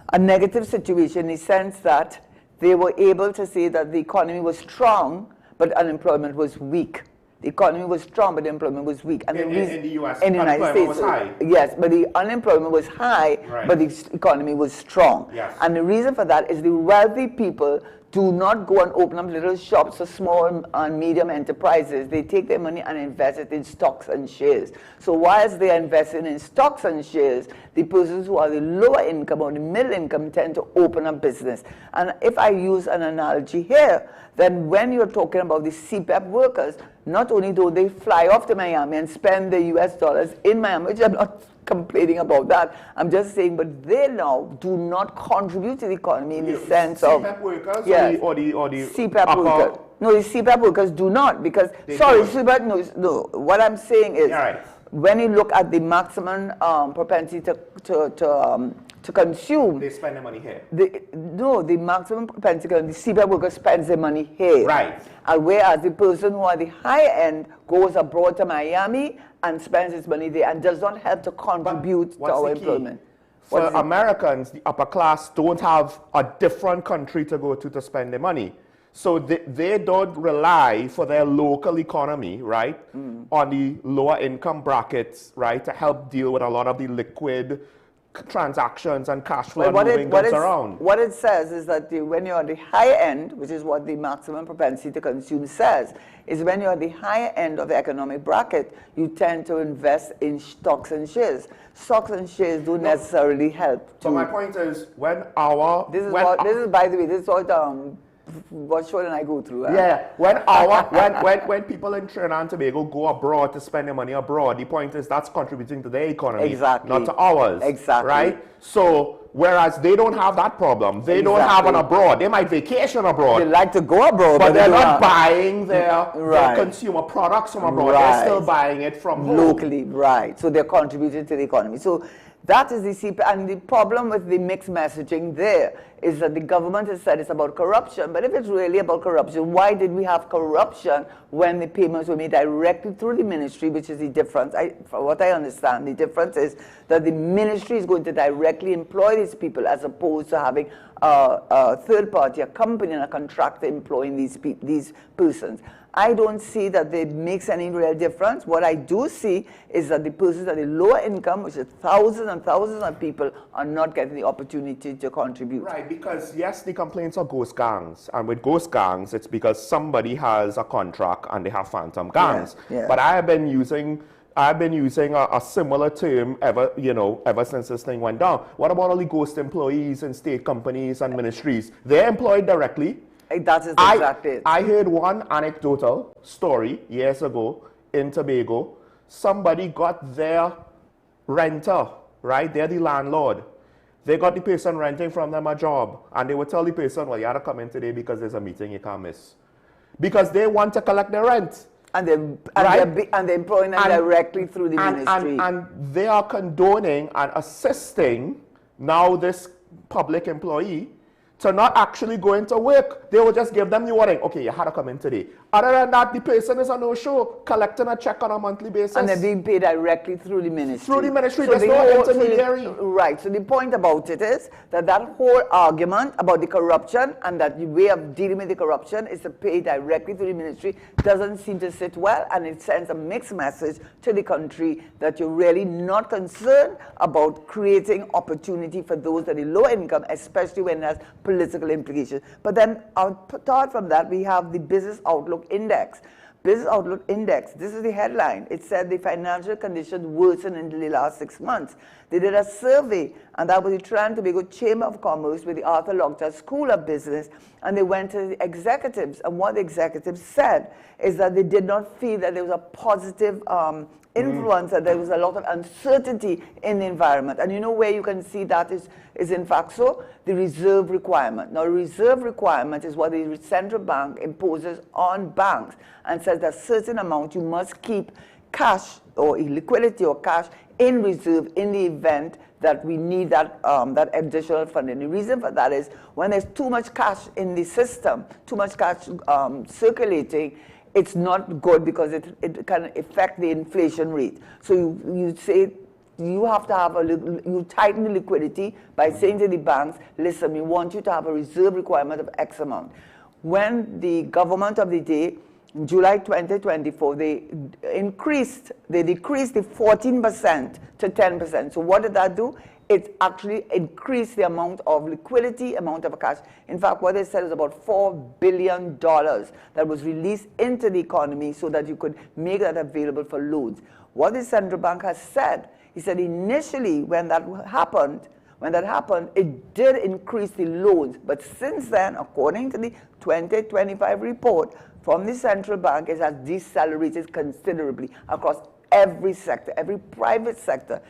a negative situation, in the sense that they were able to say that the economy was strong, but unemployment was weak. The economy was strong, but the employment was weak. And in the U.S., in the United States, was high. Yes, but the unemployment was high, right, but the economy was strong. Yes. And the reason for that is the wealthy people do not go and open up little shops or small and medium enterprises. They take their money and invest it in stocks and shares. So whilst they are investing in stocks and shares, the persons who are the lower income or the middle income tend to open a business. And if I use an analogy here, then when you're talking about the CPEP workers, not only do they fly off to Miami and spend the US dollars in Miami, which I'm not complaining about that, I'm just saying, but they now do not contribute to the economy in the sense of CPEP workers, yes, or the CPEP workers. No, the CPEP workers do not, because CPEP, no. What I'm saying is, when you look at the maximum propensity to to consume. They spend their money here. No, the maximum propensity, the CPI worker spends their money here. Right. And whereas the person who at the high end goes abroad to Miami and spends his money there and does not help to contribute to our employment. For Americans, the upper class don't have a different country to go to spend their money. So they don't rely for their local economy, right, on the lower income brackets, right, to help deal with a lot of the liquid transactions and cash flow moving goods around. What it says is that when you're at the high end, which is what the maximum propensity to consume says, is when you're at the higher end of the economic bracket, you tend to invest in stocks and shares. Stocks and shares don't necessarily help. So my point is, when our... This is, by the way, this is what Sean and I go through. Yeah, when people in Trinidad and Tobago go abroad to spend their money abroad, the point is that's contributing to their economy, not to ours. Exactly. Right? So, whereas they don't have that problem. They don't have an abroad. They might vacation abroad. They like to go abroad. But they're not buying their consumer products from abroad. They're still buying it from home. Locally, right. So they're contributing to the economy. So that is the CPI. And the problem with the mixed messaging there is that the government has said it's about corruption. But if it's really about corruption, why did we have corruption when the payments were made directly through the ministry, which is the difference? From what I understand, the difference is that the ministry is going to directly employ these people as opposed to having a third party, a company and a contractor employing these persons. I don't see that it makes any real difference. What I do see is that the persons at the lower income, which is thousands and thousands of people, are not getting the opportunity to contribute. Right, because yes, the complaints are ghost gangs. And with ghost gangs, it's because somebody has a contract and they have phantom gangs. But I have been using a similar term ever since this thing went down. What about all the ghost employees in state companies and ministries? They're employed directly. That is exactly it. I heard one anecdotal story years ago in Tobago. Somebody got their renter, right? They're the landlord. They got the person renting from them a job, and they would tell the person, well, you have to come in today because there's a meeting you can't miss. Because they want to collect their rent. And they're employing them directly through the ministry. And they are condoning and assisting now this public employee to not actually go into work. They will just give them the warning, okay, you had to come in today. Other than that, the person is a no-show, collecting a check on a monthly basis. And they're being paid directly through the ministry. Through the ministry, so there's no intermediary. Right, so the point about it is that whole argument about the corruption and that the way of dealing with the corruption is to pay directly to the ministry doesn't seem to sit well, and it sends a mixed message to the country that you're really not concerned about creating opportunity for those at the low income, especially when there's political implications. But then apart from that, we have the Business Outlook Index. Business Outlook Index, this is the headline. It said the financial condition worsened in the last 6 months. They did a survey, and that was the Trinidad and Tobago Chamber of Commerce with the Arthur Logta School of Business, and they went to the executives, and what the executives said is that they did not feel that there was a positive influence, and there was a lot of uncertainty in the environment. And you know where you can see that is in fact so? The reserve requirement. Now, reserve requirement is what the central bank imposes on banks and says that a certain amount you must keep cash or liquidity or cash in reserve in the event that we need that additional funding. The reason for that is when there's too much cash in the system, too much cash circulating, it's not good because it can affect the inflation rate. So you say you have to have you tighten the liquidity by saying to the banks, listen, we want you to have a reserve requirement of X amount. When the government of the day, in July 2024, they decreased the 14% to 10%. So what did that do? It actually increased the amount of liquidity, amount of cash. In fact, what they said is about $4 billion that was released into the economy so that you could make that available for loans. What the central bank has said, he said initially when that happened, it did increase the loans. But since then, according to the 2025 report from the central bank, it has decelerated considerably across every sector, every private sector.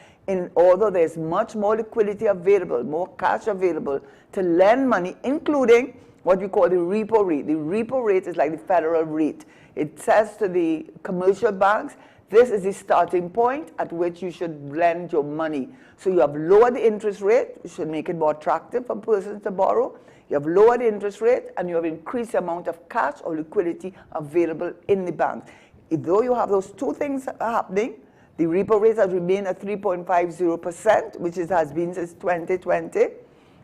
Although there's much more liquidity available, more cash available to lend money, including what we call the repo rate. The repo rate is like the federal rate. It says to the commercial banks, this is the starting point at which you should lend your money. So you have lowered the interest rate, you should make it more attractive for persons to borrow. You have lowered the interest rate, and you have increased the amount of cash or liquidity available in the bank. Though you have those two things happening, the repo rate has remained at 3.50%, which it has been since 2020.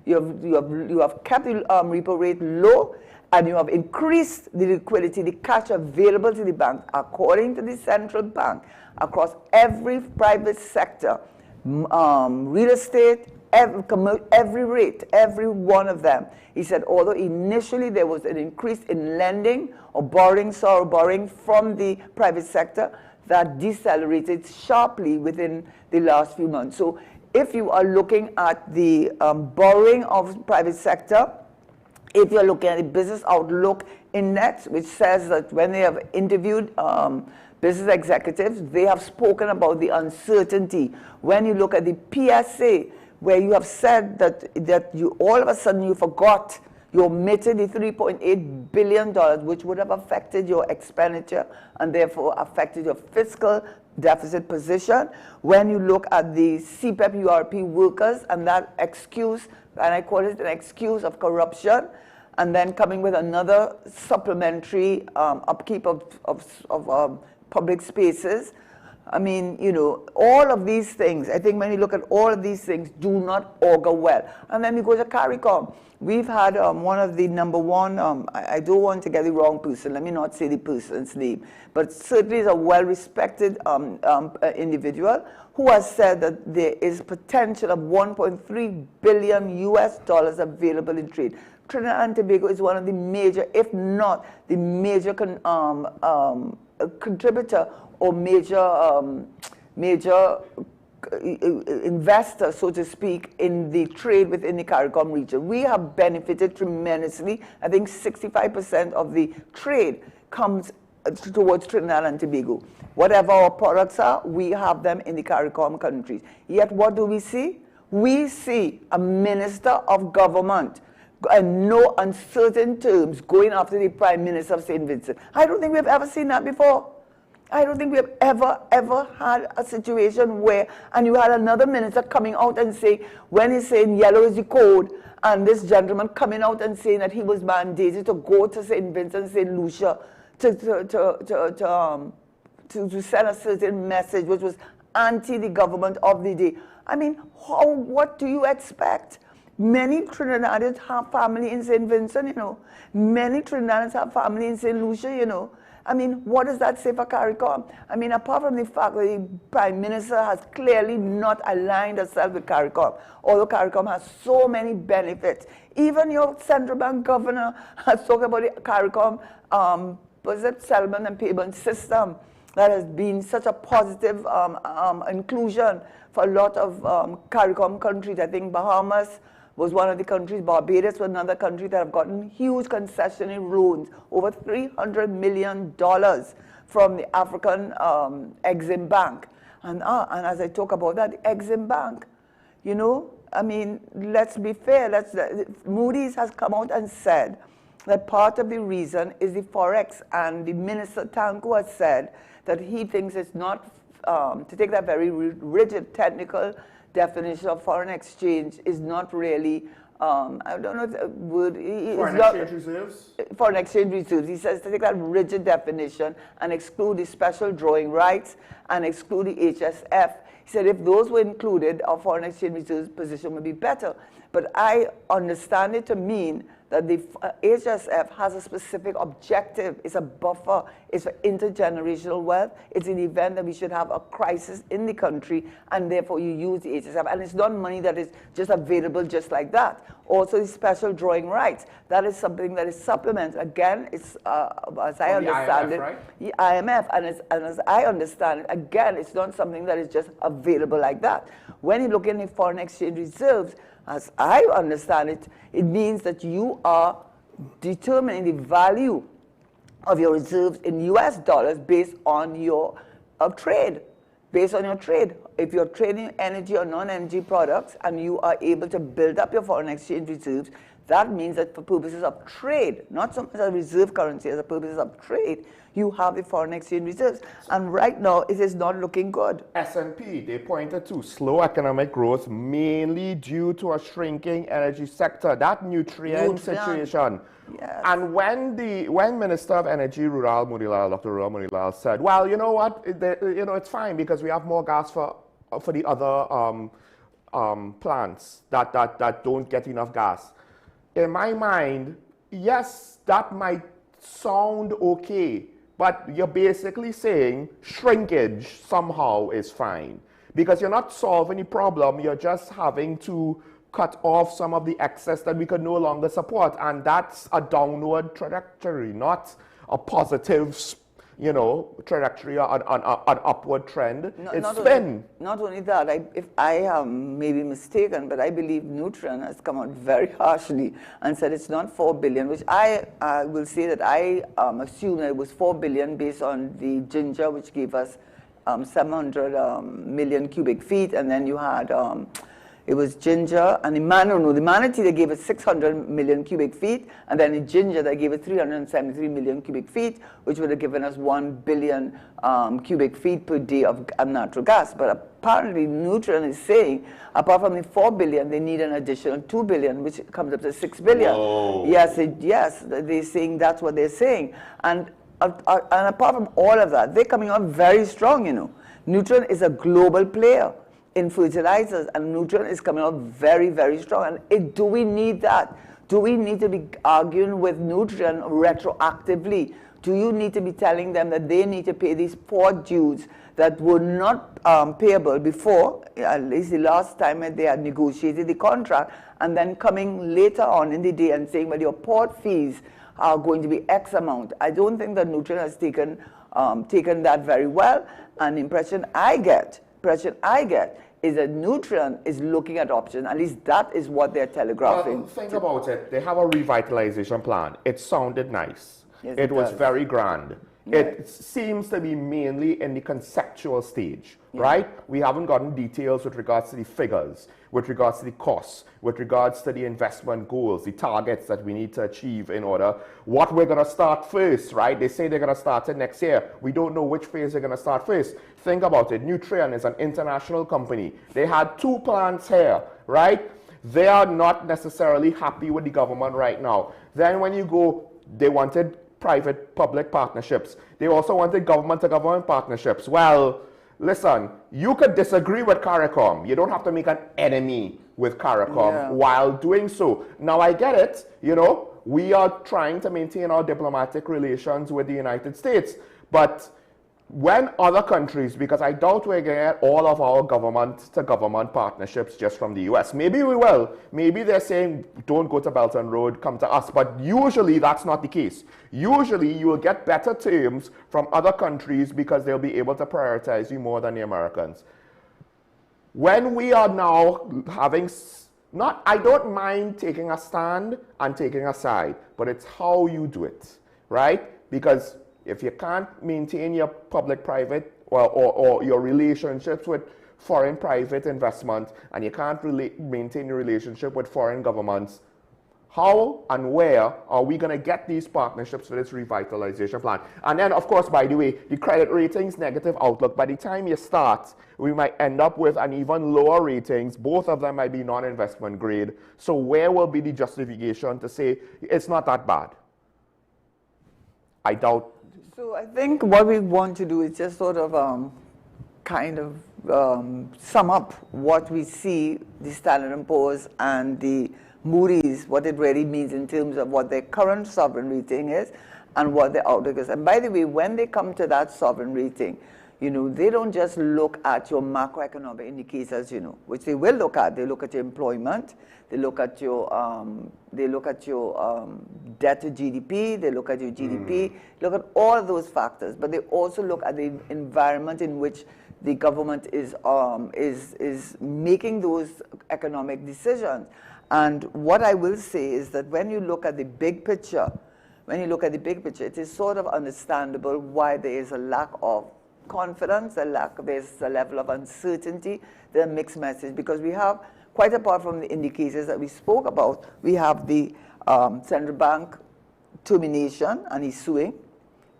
You have kept the repo rate low, and you have increased the liquidity, the cash available to the bank, according to the central bank, across every private sector, real estate, every rate, every one of them. He said, although initially there was an increase in lending or borrowing from the private sector, that decelerated sharply within the last few months. So if you are looking at the borrowing of private sector, if you're looking at the Business Outlook Index, which says that when they have interviewed business executives, they have spoken about the uncertainty. When you look at the PSA, where you have said that you all of a sudden you forgot, you omitted the $3.8 billion, which would have affected your expenditure and therefore affected your fiscal deficit position. When you look at the CPEP URP workers and that excuse, and I call it an excuse of corruption, and then coming with another supplementary upkeep of public spaces. I mean, you know, all of these things, I think when you look at all of these things, do not augur well. And then we go to CARICOM. We've had one of the number one, I don't want to get the wrong person, let me not say the person's name, but certainly is a well-respected individual who has said that there is potential of $1.3 billion US available in trade. Trinidad and Tobago is one of the major, if not the major contributor or major investor, so to speak, in the trade within the CARICOM region. We have benefited tremendously. I think 65% of the trade comes towards Trinidad and Tobago. Whatever our products are, we have them in the CARICOM countries. Yet what do we see? We see a minister of government in no uncertain terms going after the Prime Minister of St. Vincent. I don't think we've ever seen that before. I don't think we have ever had a situation where, and you had another minister coming out and saying, when he's saying yellow is the code, and this gentleman coming out and saying that he was mandated to go to St. Vincent, St. Lucia, to send a certain message, which was anti the government of the day. I mean, what do you expect? Many Trinidadians have family in St. Vincent, you know. Many Trinidadians have family in St. Lucia, you know. I mean, what does that say for CARICOM? I mean, apart from the fact that the Prime Minister has clearly not aligned herself with CARICOM, although CARICOM has so many benefits. Even your central bank governor has talked about the CARICOM settlement and payment system that has been such a positive inclusion for a lot of CARICOM countries. I think Bahamas was one of the countries, Barbados was another country that have gotten huge concessionary loans, over $300 million from the African Exim Bank. And as I talk about that, the Exim Bank, you know, I mean, let's be fair. Moody's has come out and said that part of the reason is the Forex, and the Minister Tanko has said that he thinks it's not, to take that very rigid technical definition of foreign exchange is not really, I don't know if the word... Foreign exchange reserves? Foreign exchange reserves. He says to take that rigid definition and exclude the special drawing rights and exclude the HSF. He said if those were included, our foreign exchange reserves position would be better. But I understand it to mean that the HSF has a specific objective. It's a buffer. It's for intergenerational wealth. It's in the event that we should have a crisis in the country, and therefore you use the HSF. And it's not money that is just available just like that. Also the special drawing rights. That is something that is supplemented. Again, it's, as I understand IMF, it, right? the IMF, and as I understand it, again, it's not something that is just available like that. When you look in the foreign exchange reserves, as I understand it, it means that you are determining the value of your reserves in US dollars based on your trade. Based on your trade. If you're trading energy or non-energy products and you are able to build up your foreign exchange reserves, That means that for purposes of trade, not so much as reserve currency, as a purposes of trade, you have the foreign exchange reserves. And right now, it is not looking good. S&P, they pointed to slow economic growth mainly due to a shrinking energy sector, that nutrient situation. Yes. And when Minister of Energy Dr. Rural Munilal said, well, you know what, it's fine because we have more gas for the other plants that don't get enough gas. In my mind, yes, that might sound okay, but you're basically saying shrinkage somehow is fine because you're not solving the problem, you're just having to cut off some of the excess that we could no longer support, and that's a downward trajectory, not a positive, trajectory or an upward trend. It's spin. Not only that, if I am maybe mistaken, but I believe Nutrien has come out very harshly and said it's not 4 billion, which I will say that I assume that it was 4 billion based on the ginger, which gave us 700 million cubic feet, and then you had it was ginger, and the manatee that gave us 600 million cubic feet, and then the ginger that gave us 373 million cubic feet, which would have given us 1 billion cubic feet per day of natural gas. But apparently Nutrien is saying, apart from the 4 billion, they need an additional 2 billion, which comes up to 6 billion. Whoa. Yes, they're saying that's what they're saying. And apart from all of that, they're coming out very strong, Nutrien is a global player in fertilizers, and Nutrien is coming out very, very strong. And do we need that? Do we need to be arguing with Nutrien retroactively? Do you need to be telling them that they need to pay these poor dues that were not payable before, at least the last time that they had negotiated the contract, and then coming later on in the day and saying, well, your port fees are going to be X amount? I don't think that Nutrien has taken that very well. And the impression I get is that Nutrien is looking at options. At least that is what they're telegraphing. Well, think about it. They have a revitalization plan. It sounded nice. Yes, it was does. very grand. Yeah. It seems to be mainly in the conceptual stage, right? We haven't gotten details with regards to the figures, with regards to the costs, with regards to the investment goals, the targets that we need to achieve in order, what we're going to start first, right? They say they're going to start it next year. We don't know which phase they're going to start first. Think about it. Nutrien is an international company. They had 2 plants here, right? They are not necessarily happy with the government right now. Then when you go, they wanted private-public partnerships. They also wanted government-to-government partnerships. Well, listen, you could disagree with CARICOM. You don't have to make an enemy with CARICOM while doing so. Now, I get it. We are trying to maintain our diplomatic relations with the United States. But when other countries, because I doubt we're going to get all of our government-to-government partnerships just from the US. Maybe we will. Maybe they're saying, don't go to Belt and Road, come to us. But usually that's not the case. Usually you will get better terms from other countries because they'll be able to prioritize you more than the Americans. When we are now having, I don't mind taking a stand and taking a side, but it's how you do it, right? Because if you can't maintain your public-private or your relationships with foreign private investment, and you can't maintain your relationship with foreign governments, how and where are we going to get these partnerships for this revitalization plan? And then, of course, by the way, the credit ratings negative outlook, by the time you start, we might end up with an even lower ratings. Both of them might be non-investment grade. So where will be the justification to say it's not that bad? I doubt. So I think what we want to do is just sort of sum up what we see, the Standard & Poor's and the Moody's, what it really means in terms of what their current sovereign rating is and what their outlook is. And by the way, when they come to that sovereign rating, they don't just look at your macroeconomic indicators, which they will look at. They look at your employment, they look at your debt to GDP, they look at your GDP, look at all of those factors. But they also look at the environment in which the government is making those economic decisions. And what I will say is that when you look at the big picture, it is sort of understandable why there is a lack of confidence, there's a level of uncertainty, there's a mixed message, because we have, quite apart from the indicators that we spoke about, we have the central bank termination, and he's suing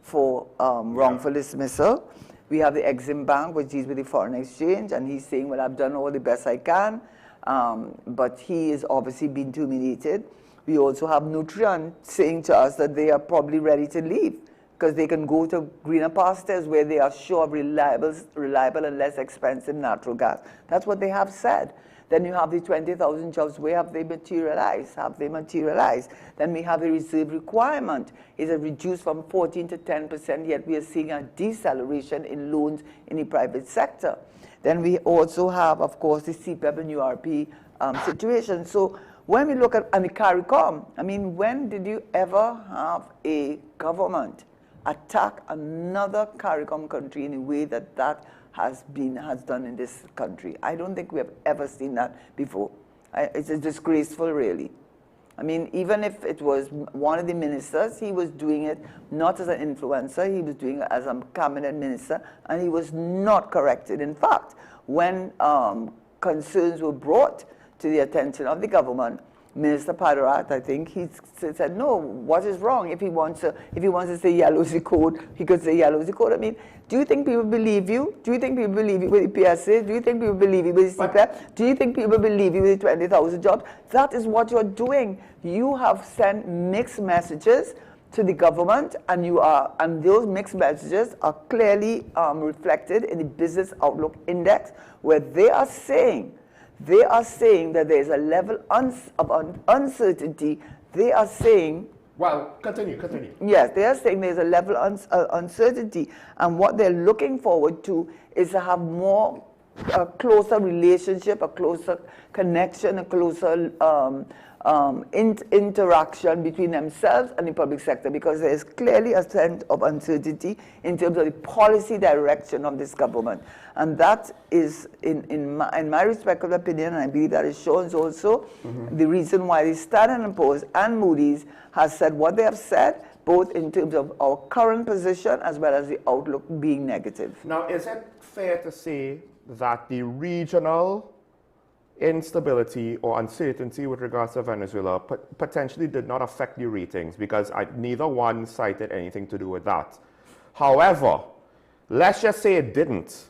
for wrongful dismissal. We have the Exim Bank, which deals with the foreign exchange, and he's saying, well, I've done all the best I can, but he is obviously being terminated. We also have Nutrien saying to us that they are probably ready to leave because they can go to greener pastures where they are sure of reliable and less expensive natural gas. That's what they have said. Then you have the 20,000 jobs. Where have they materialized? Have they materialized? Then we have the reserve requirement. It's reduced from 14 to 10%, yet we are seeing a deceleration in loans in the private sector. Then we also have, of course, the CPEP and URP situation. So when we look at and the CARICOM, I mean, when did you ever have a government attack another CARICOM country in a way that that has done in this country? I don't think we have ever seen that before. It's disgraceful, really. I mean, even if it was one of the ministers, he was doing it not as an influencer, he was doing it as a cabinet minister, and he was not corrected. In fact, when concerns were brought to the attention of the government, Minister Padarat, I think, he said, no, what is wrong? If he wants to say yellow the code, he could say yellow the code. I mean, do you think people believe you? Do you think people believe you with the PSA? Do you think people believe you with the CPEP? Do you think people believe you with the 20,000 jobs? That is what you're doing. You have sent mixed messages to the government, and those mixed messages are clearly reflected in the Business Outlook Index, where they are saying that there's a level of uncertainty. They are saying... Well, continue. Yes, they are saying there's a level of uncertainty. And what they're looking forward to is to have a closer relationship, a closer connection, a closer interaction between themselves and the public sector, because there is clearly a sense of uncertainty in terms of the policy direction of this government. And that is, in my respectful opinion, and I believe that is shown also, the reason why the Standard & Poor's and Moody's has said what they have said, both in terms of our current position as well as the outlook being negative. Now, is it fair to say that the regional instability or uncertainty with regards to Venezuela potentially did not affect the ratings, because neither one cited anything to do with that? However, let's just say it didn't.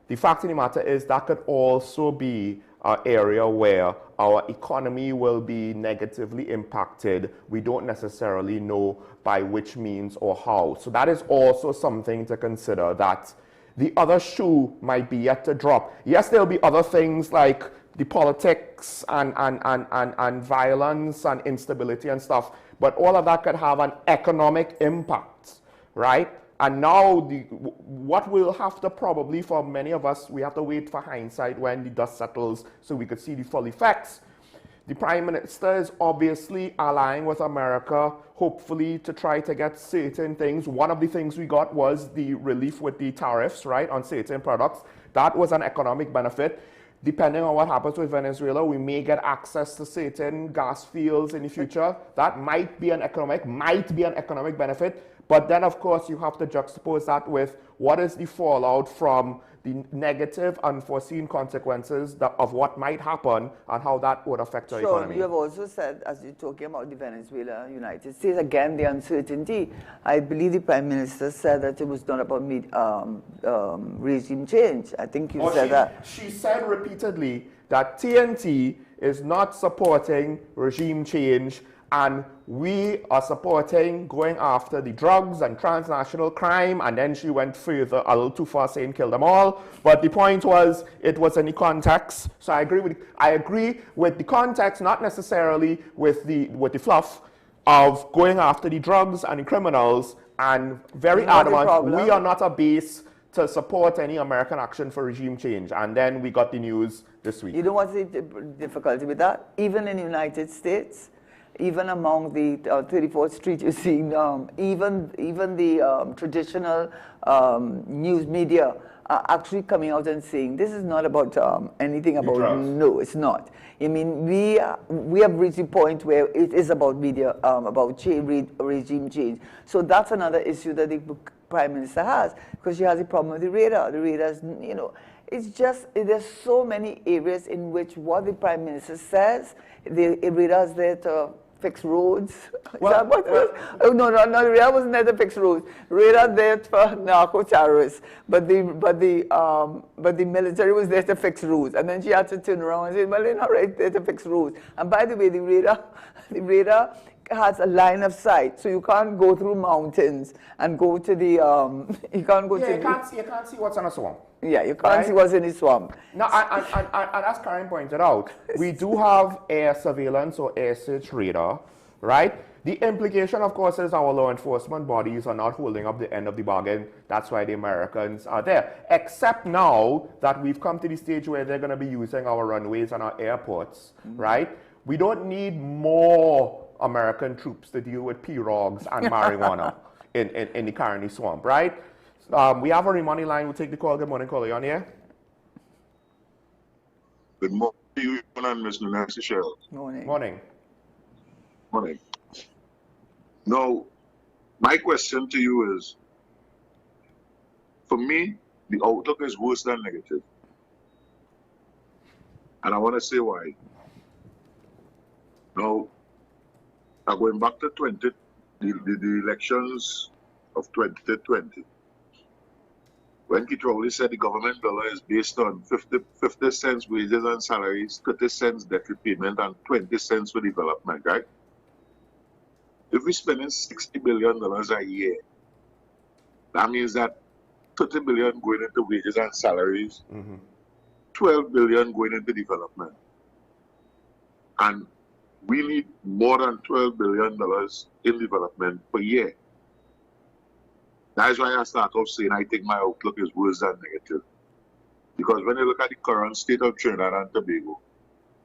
The fact of the matter is that could also be an area where our economy will be negatively impacted. We don't necessarily know by which means or how. So that is also something to consider, that the other shoe might be yet to drop. Yes, there'll be other things like the politics and violence and instability and stuff, but all of that could have an economic impact, right? And now what we'll have to probably, for many of us, we have to wait for hindsight when the dust settles so we could see the full effects. The Prime Minister is obviously allying with America, hopefully to try to get certain things. One of the things we got was the relief with the tariffs, right, on certain products. That was an economic benefit. Depending on what happens with Venezuela, we may get access to certain gas fields in the future. That might be an economic benefit. But then, of course, you have to juxtapose that with what is the fallout from the negative, unforeseen consequences of what might happen and how that would affect our economy. You have also said, as you're talking about the Venezuela, United States, again, the uncertainty. I believe the Prime Minister said that it was not about regime change. I think you said that. She said repeatedly that TNT is not supporting regime change, and we are supporting going after the drugs and transnational crime. And then she went further, a little too far, saying kill them all. But the point was, it was in the context. So I agree with the context, not necessarily with the fluff of going after the drugs and the criminals. And very adamant, we are not a base to support any American action for regime change. And then we got the news this week. You know what's the difficulty with that? Even in the United States, even among the 34th Street, you're seeing even the traditional news media are actually coming out and saying this is not about anything about. No, it's not. I mean, we have reached a point where it is about media, about regime change. So that's another issue that the Prime Minister has, because she has a problem with the radar. The radar's, you know, it's just, there's so many areas in which what the Prime Minister says, the radar's there to fix roads. Well, oh, no, the radar wasn't there to fix roads. Radar there for narco-terrorists, but the military was there to fix roads. And then she had to turn around and say, well, they're not right there to fix roads. And by the way, the radar has a line of sight, so you can't go through mountains and go to the, you can't go to you can't see what's on a swamp. Yeah, you can't see what's in the swamp. Now, and as Karen pointed out, we do have air surveillance or air search radar, right? The implication, of course, is our law enforcement bodies are not holding up the end of the bargain. That's why the Americans are there. Except now that we've come to the stage where they're going to be using our runways and our airports, right? We don't need more American troops to deal with pirogues and marijuana in the Caroni swamp, right? We have our money line. We'll take the call. Good morning, caller. You on here? Good morning to you and Ms. Nancy Shell. Morning. Morning. Morning. Now, my question to you is, for me, the outlook is worse than negative. And I want to say why. Now, going back to the elections of 2020, when Kitrowley said the government dollar is based on 50 cents wages and salaries, 30 cents debt repayment, and 20 cents for development, right? If we're spending $60 billion a year, that means that 30 billion going into wages and salaries, 12 billion going into development. And we need more than $12 billion in development per year. That's why I start off saying I think my outlook is worse than negative. Because when you look at the current state of Trinidad and Tobago,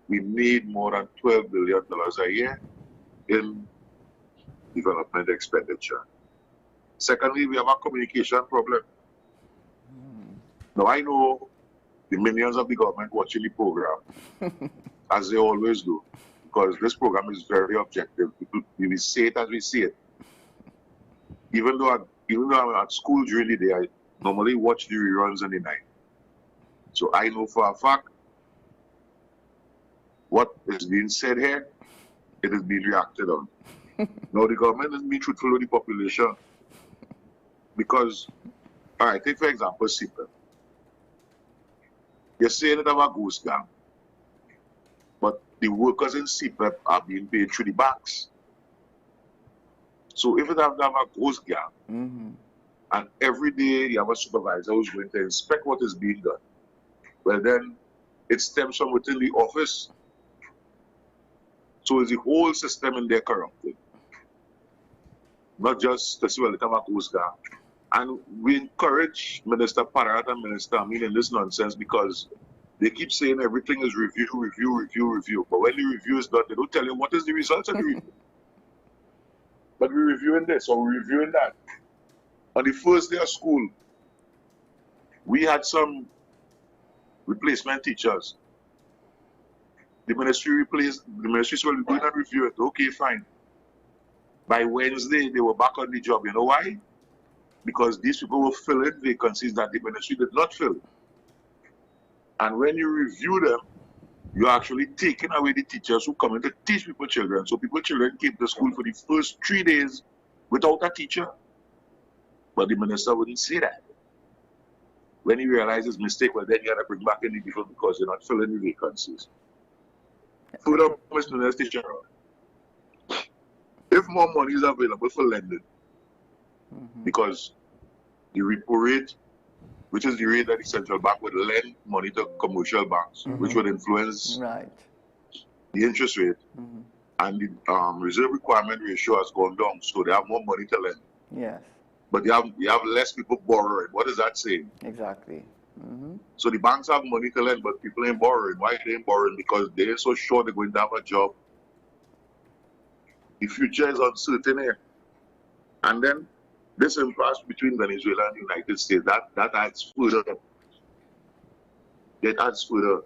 we need more than $12 billion a year in development expenditure. Secondly, we have a communication problem. Now I know the millions of the government watching the program, as they always do, because this program is very objective. We say it as we see it. Even though I'm at school during the day, I normally watch the reruns in the night. So I know for a fact what is being said here, it is being reacted on. Now the government is being truthful with the population. Because, all right, take for example CPEP. You're saying it have a ghost gang, but the workers in CPEP are being paid through the banks. So if it have a ghost gang, and every day you have a supervisor who's going to inspect what is being done, well then it stems from within the office. So is the whole system in there corrupted? Not just to see well, it have a ghost gang. And we encourage Minister Pararat and Minister Amin in this nonsense because they keep saying everything is review. But when the review is done, they don't tell you what is the results of the review. But we're reviewing this or we're reviewing that. On the first day of school, we had some replacement teachers. The ministry said, we're going to review it. Okay, fine. By Wednesday, they were back on the job. You know why? Because these people were filling vacancies that the ministry did not fill. And when you review them, you're actually taking away the teachers who come in to teach people children. So children came to school for the first 3 days without a teacher. But the minister wouldn't say that. When he realized his mistake, well, then he had to bring back in the people because they're not filling the vacancies. Further, Mr. Minister, if more money is available for lending, because the repo rate, which is the rate that the central bank would lend money to commercial banks, which would influence the interest rate, and the reserve requirement ratio has gone down, so they have more money to lend. Yes. But you have less people borrowing. What is that saying? Exactly. So the banks have money to lend, but people ain't borrowing. Why they ain't borrowing? Because they're so sure they're going to have a job. The future is uncertain here. And then this impasse between Venezuela and the United States, that adds further. It adds further.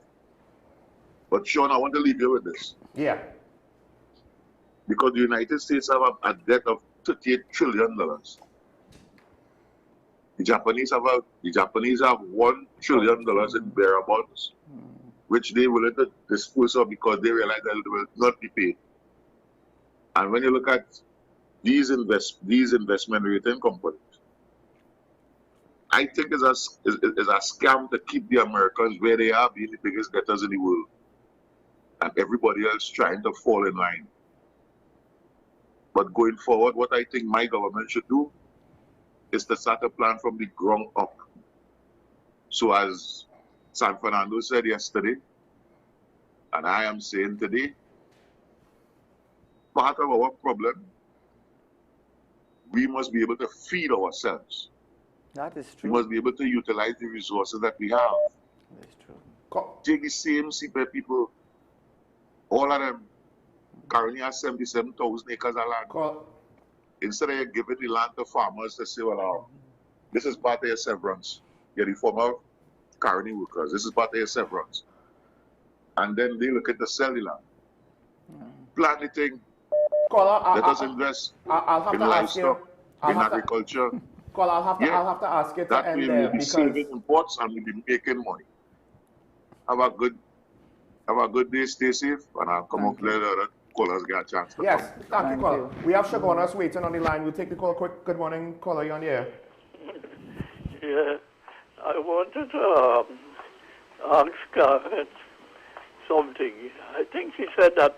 But Sean, I want to leave you with this. Yeah. Because the United States have a debt of $38 trillion. The Japanese have $1 trillion in bearer bonds, which they willing to dispose of because they realize that they will not be paid. And when you look at these investment rating companies, I think it's a scam to keep the Americans where they are, being the biggest debtors in the world, and everybody else trying to fall in line. But going forward, what I think my government should do is to start a plan from the ground up. So as San Fernando said yesterday, and I am saying today, part of our problem, we must be able to feed ourselves. That is true. We must be able to utilize the resources that we have. That's true. Take the same CPE people, all of them currently have 77,000 acres of land. Instead of giving the land to farmers to say, well, this is part of your severance. You're the former colony workers. This is part of your severance. And then they look at the sell the land. Plan the thing. Let us invest in livestock, in agriculture. I'll have to ask you to that end way there we'll be saving imports and we'll be making money. Have a good day, stay safe, and I'll come up later that callers get a chance to Yes, come. thank you, caller. We have Shagonas waiting on the line. We'll take the call quick. Good morning, caller, you on the air. Yeah, I wanted to ask Garrett something. I think she said that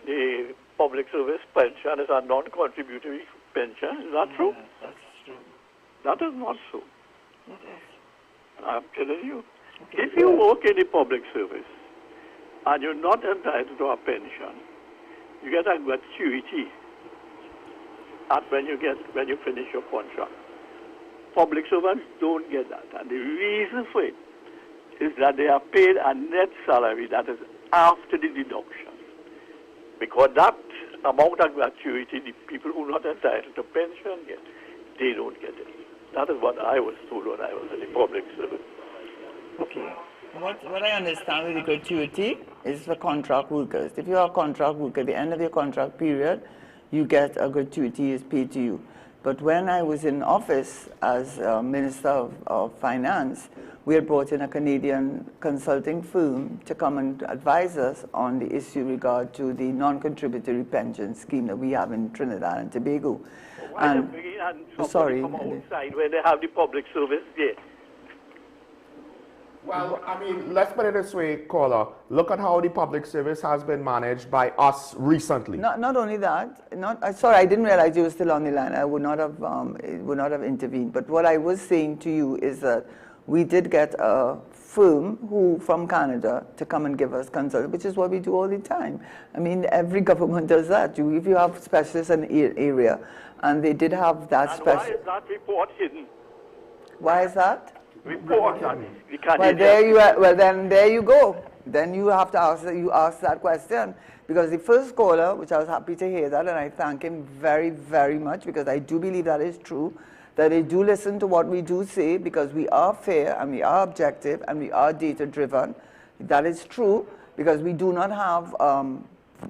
the public service pension is a non-contributory pension. Is that true? That's true. That is not so. I'm telling you. If you work in the public service and you're not entitled to a pension, you get a gratuity when you finish your contract. Public servants don't get that, and the reason for it is that they are paid a net salary that is after the deduction. Because that amount of gratuity, the people who are not entitled to pension get, they don't get it. That is what I was told when I was in the public service. Okay. What I understand with the gratuity is for contract workers. If you are a contract worker, at the end of your contract period, you get a gratuity is paid to you. But when I was in office as Minister of Finance, we had brought in a Canadian consulting firm to come and advise us on the issue regard to the non-contributory pension scheme that we have in Trinidad and Tobago. Why they bring in somebody from outside where they have the public service there? Well, I mean, let's put it this way, caller. Look at how the public service has been managed by us recently. Not only that. Sorry, I didn't realize you were still on the line. I would not have intervened. But what I was saying to you is that we did get a firm from Canada to come and give us consult, which is what we do all the time. I mean, every government does that. If you have specialists in an area, and they did have that special. Why is that report hidden? Why is that? Report that the Canadian. Well, then there you go. Then you have to ask that question, because the first caller, which I was happy to hear that, and I thank him very, very much, because I do believe that is true, that they do listen to what we do say, because we are fair and we are objective and we are data driven. That is true, because we do not have,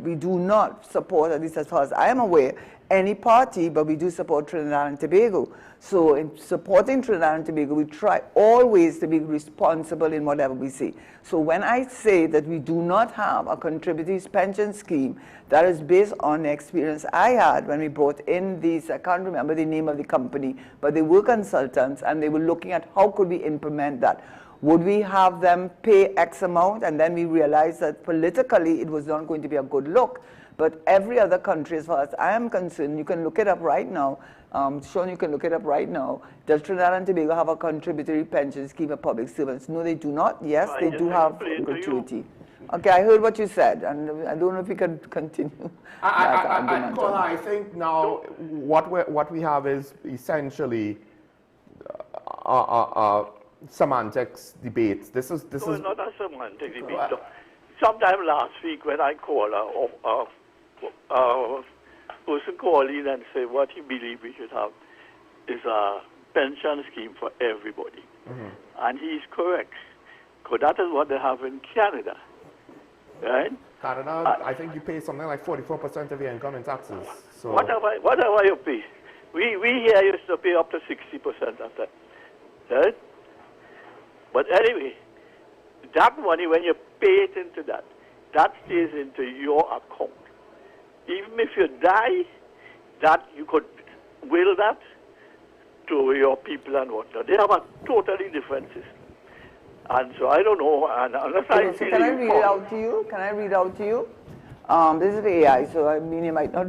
we do not support, at least as far as I am aware, any party, but we do support Trinidad and Tobago. So in supporting Trinidad and Tobago, we try always to be responsible in whatever we say. So when I say that we do not have a contributory pension scheme, that is based on the experience I had when we brought in these, I can't remember the name of the company, but they were consultants and they were looking at how could we implement that. Would we have them pay X amount, and then we realized that politically it was not going to be a good look. But every other country, as far as I am concerned, you can look it up right now. Sean, you can look it up right now. Does Trinidad and Tobago have a contributory pension scheme for public servants? No, they do not. Yes, they do have gratuity. Okay, I heard what you said, and I don't know if we can continue. I think now what we have is essentially semantics debates. This is it's not a semantic debate. Sometime last week when I called a person called in and said what he believed we should have is a pension scheme for everybody. And he's correct, because that is what they have in Canada, right? Canada, I think you pay something like 44% of your income in taxes. So whatever you pay, We here used to pay up to 60% of that, right? But anyway, that money, when you pay it into that, that stays into your account. Even if you die, that you could will that to your people and whatnot. They have a totally different system. And so I don't know, and unless I see can I read it out to you? Can I read out to you? This is AI, so I mean you might not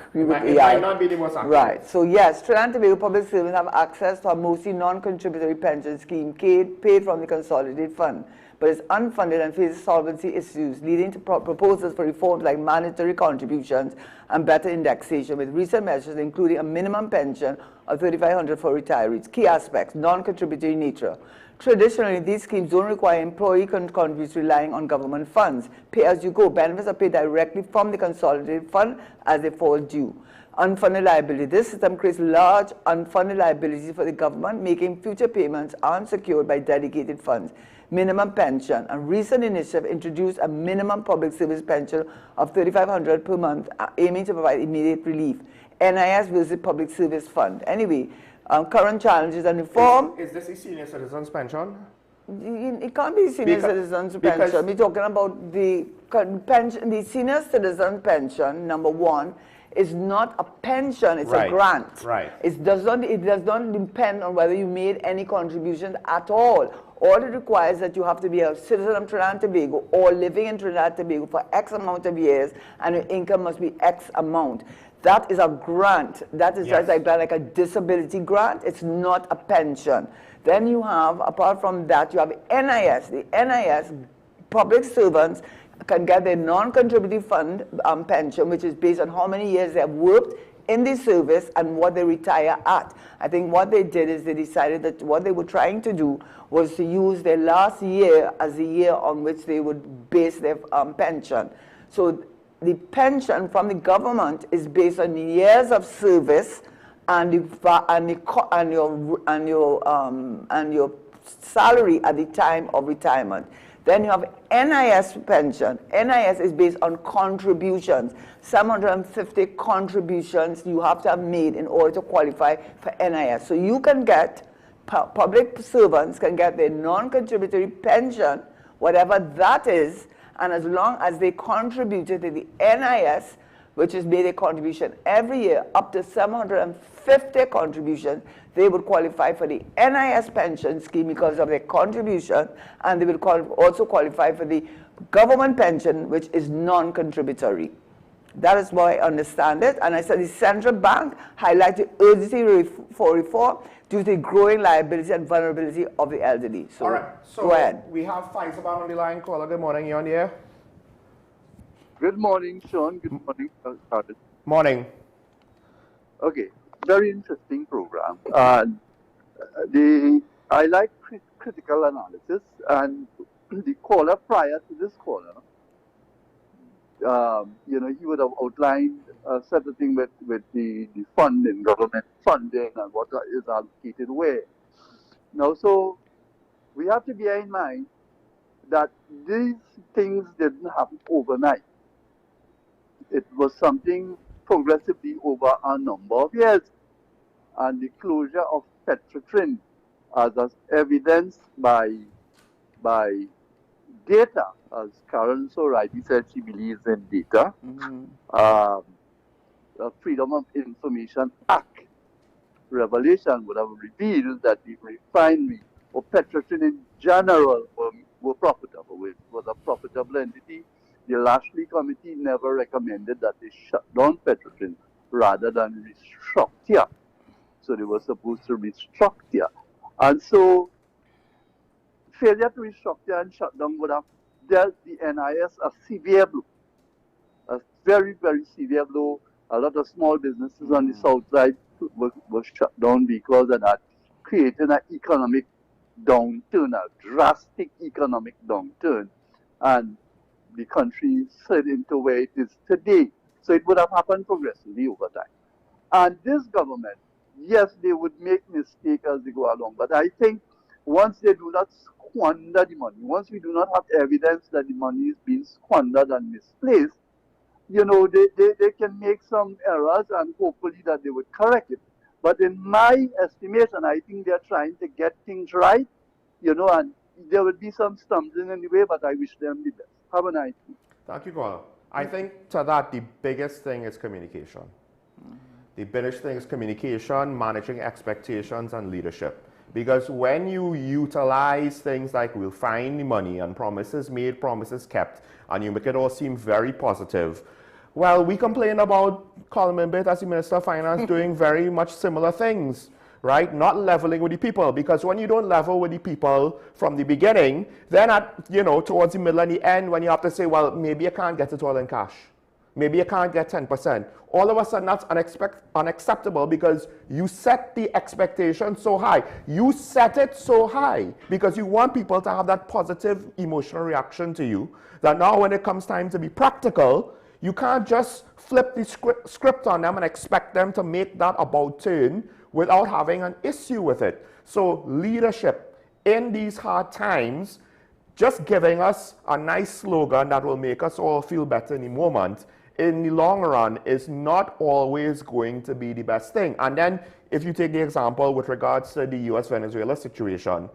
agree with AI. It might not be the most accurate. Right. So yes, Trinidad and Tobago public servants have access to a mostly non-contributory pension scheme paid from the consolidated fund, but is unfunded and faces solvency issues, leading to proposals for reforms like mandatory contributions and better indexation, with recent measures including a minimum pension of $3,500 for retirees. Key aspects: non-contributory nature. Traditionally, these schemes don't require employee contributions relying on government funds. Pay as you go. Benefits are paid directly from the consolidated fund as they fall due. Unfunded liability. This system creates large unfunded liabilities for the government, making future payments unsecured by dedicated funds. Minimum pension. A recent initiative introduced a minimum public service pension of $3,500 per month, aiming to provide immediate relief. NIS versus Public Service Fund. Anyway, current challenges and reform. Is this a senior citizen's pension? It can't be senior citizen's pension. We're talking about the pension. The senior citizen pension, number one, is not a pension, it's a grant. Right. It does not depend on whether you made any contributions at all. All it requires is that you have to be a citizen of Trinidad and Tobago or living in Trinidad and Tobago for X amount of years, and your income must be X amount. That is a grant. That is just like a disability grant. It's not a pension. Then you have, apart from that, you have NIS. The NIS, public servants can get their non-contributory fund pension, which is based on how many years they have worked in the service and what they retire at. I think what they did is they decided that what they were trying to do was to use their last year as the year on which they would base their pension. So the pension from the government is based on the years of service and your salary at the time of retirement. Then you have NIS pension. NIS is based on contributions. 750 contributions you have to have made in order to qualify for NIS. So you can get, public servants can get their non-contributory pension, whatever that is, and as long as they contributed to the NIS, which is made a contribution every year, up to 750 contributions, they would qualify for the NIS pension scheme because of their contribution, and they will also qualify for the government pension, which is non-contributory. That is why I understand it. And I said the central bank highlighted urgency for reform due to the growing liability and vulnerability of the elderly. So, all right. So go ahead. We have Faisal on the line. Caller, good morning. You on the air? Good morning, Sean. Good morning, Carter. Morning. Okay, very interesting program. I like critical analysis, and the caller prior to this caller, he would have outlined certain thing with the funding, government funding, and what is allocated where. Now, so we have to bear in mind that these things didn't happen overnight. It was something progressively over a number of years. And the closure of Petrotrin, as evidenced by data, as Karen so rightly said, she believes in data. The Freedom of Information Act revelation would have revealed that the refinery or Petrotrin in general were profitable. It was a profitable entity. The Lashley Committee never recommended that they shut down Petrotrin rather than restructure. So they were supposed to restructure. And so failure to restructure and shut down would have dealt the NIS a severe blow. A very, very severe blow. A lot of small businesses on the south side were shut down because of that, creating an economic downturn, a drastic economic downturn. And the country slid into where it is today. So it would have happened progressively over time. And this government, yes, they would make mistakes as they go along, but I think once they do not squander the money, once we do not have evidence that the money is being squandered and misplaced, they can make some errors and hopefully that they would correct it. But in my estimation, I think they're trying to get things right, and there will be some stumbling in the way, but I wish them the best. Have a nice day. Thank you, Gordon. I think to that, the biggest thing is communication. The biggest thing is communication, managing expectations, and leadership. Because when you utilize things like we'll find the money and promises made, promises kept, and you make it all seem very positive, well, we complain about Coleman Bit as the Minister of Finance doing very much similar things, right? Not leveling with the people, because when you don't level with the people from the beginning, then towards the middle and the end, when you have to say, well, maybe you can't get it all in cash. Maybe you can't get 10%. All of a sudden, that's unacceptable because you set the expectation so high. You set it so high because you want people to have that positive emotional reaction to you, that now when it comes time to be practical, you can't just flip the script on them and expect them to make that about turn without having an issue with it. So leadership in these hard times, just giving us a nice slogan that will make us all feel better in the moment, in the long run, is not always going to be the best thing. And then if you take the example with regards to the US-Venezuela situation,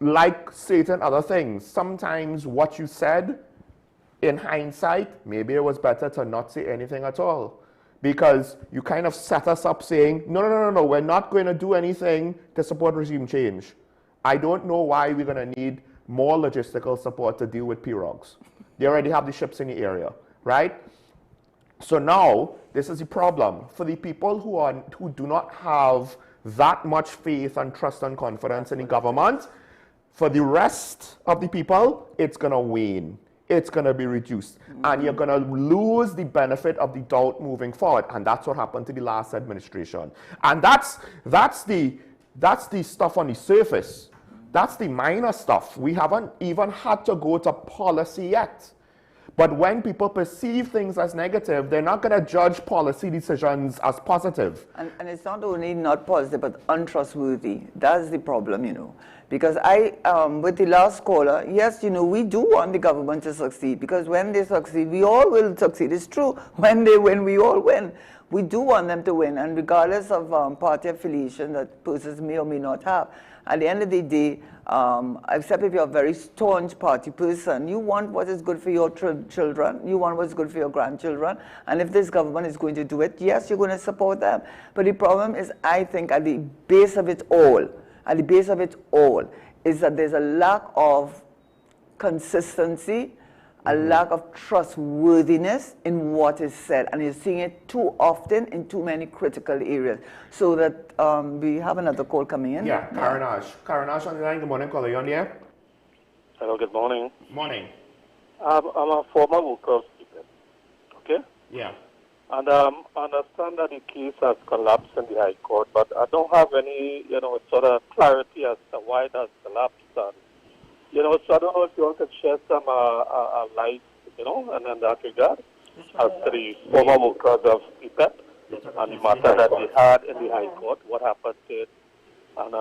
like certain other things, sometimes what you said, in hindsight, maybe it was better to not say anything at all, because you kind of set us up saying, no, we're not going to do anything to support regime change. I don't know why we're going to need more logistical support to deal with pirogues. They already have the ships in the area, right? So now, this is the problem. For the people who do not have that much faith and trust and confidence in the government, for the rest of the people, it's going to wane. It's going to be reduced. And you're going to lose the benefit of the doubt moving forward. And that's what happened to the last administration. And that's the stuff on the surface. That's the minor stuff. We haven't even had to go to policy yet. But when people perceive things as negative, they're not going to judge policy decisions as positive. And it's not only not positive, but untrustworthy. That's the problem, Because with the last caller, yes, we do want the government to succeed, because when they succeed, we all will succeed. It's true. When they win, we all win. We do want them to win, and regardless of party affiliation that persons may or may not have, at the end of the day, except if you're a very staunch party person, you want what is good for your children, you want what's good for your grandchildren, and if this government is going to do it, yes, you're going to support them. But the problem is, I think, at the base of it all, is that there's a lack of consistency, a lack of trustworthiness in what is said, and you're seeing it too often in too many critical areas. So that we have another call coming in. Yeah, Karanash. Karanash on the line. Good morning, caller. You on the air? Hello, good morning. Morning. I'm a former worker student, okay? Yeah. And I understand that the case has collapsed in the High Court, but I don't have any, sort of clarity as to why it has collapsed. And, so I don't know if you want to share some light, and in that regard, as to the former workers of PPEP and the matter that they had in the High Court, what happened to it, and,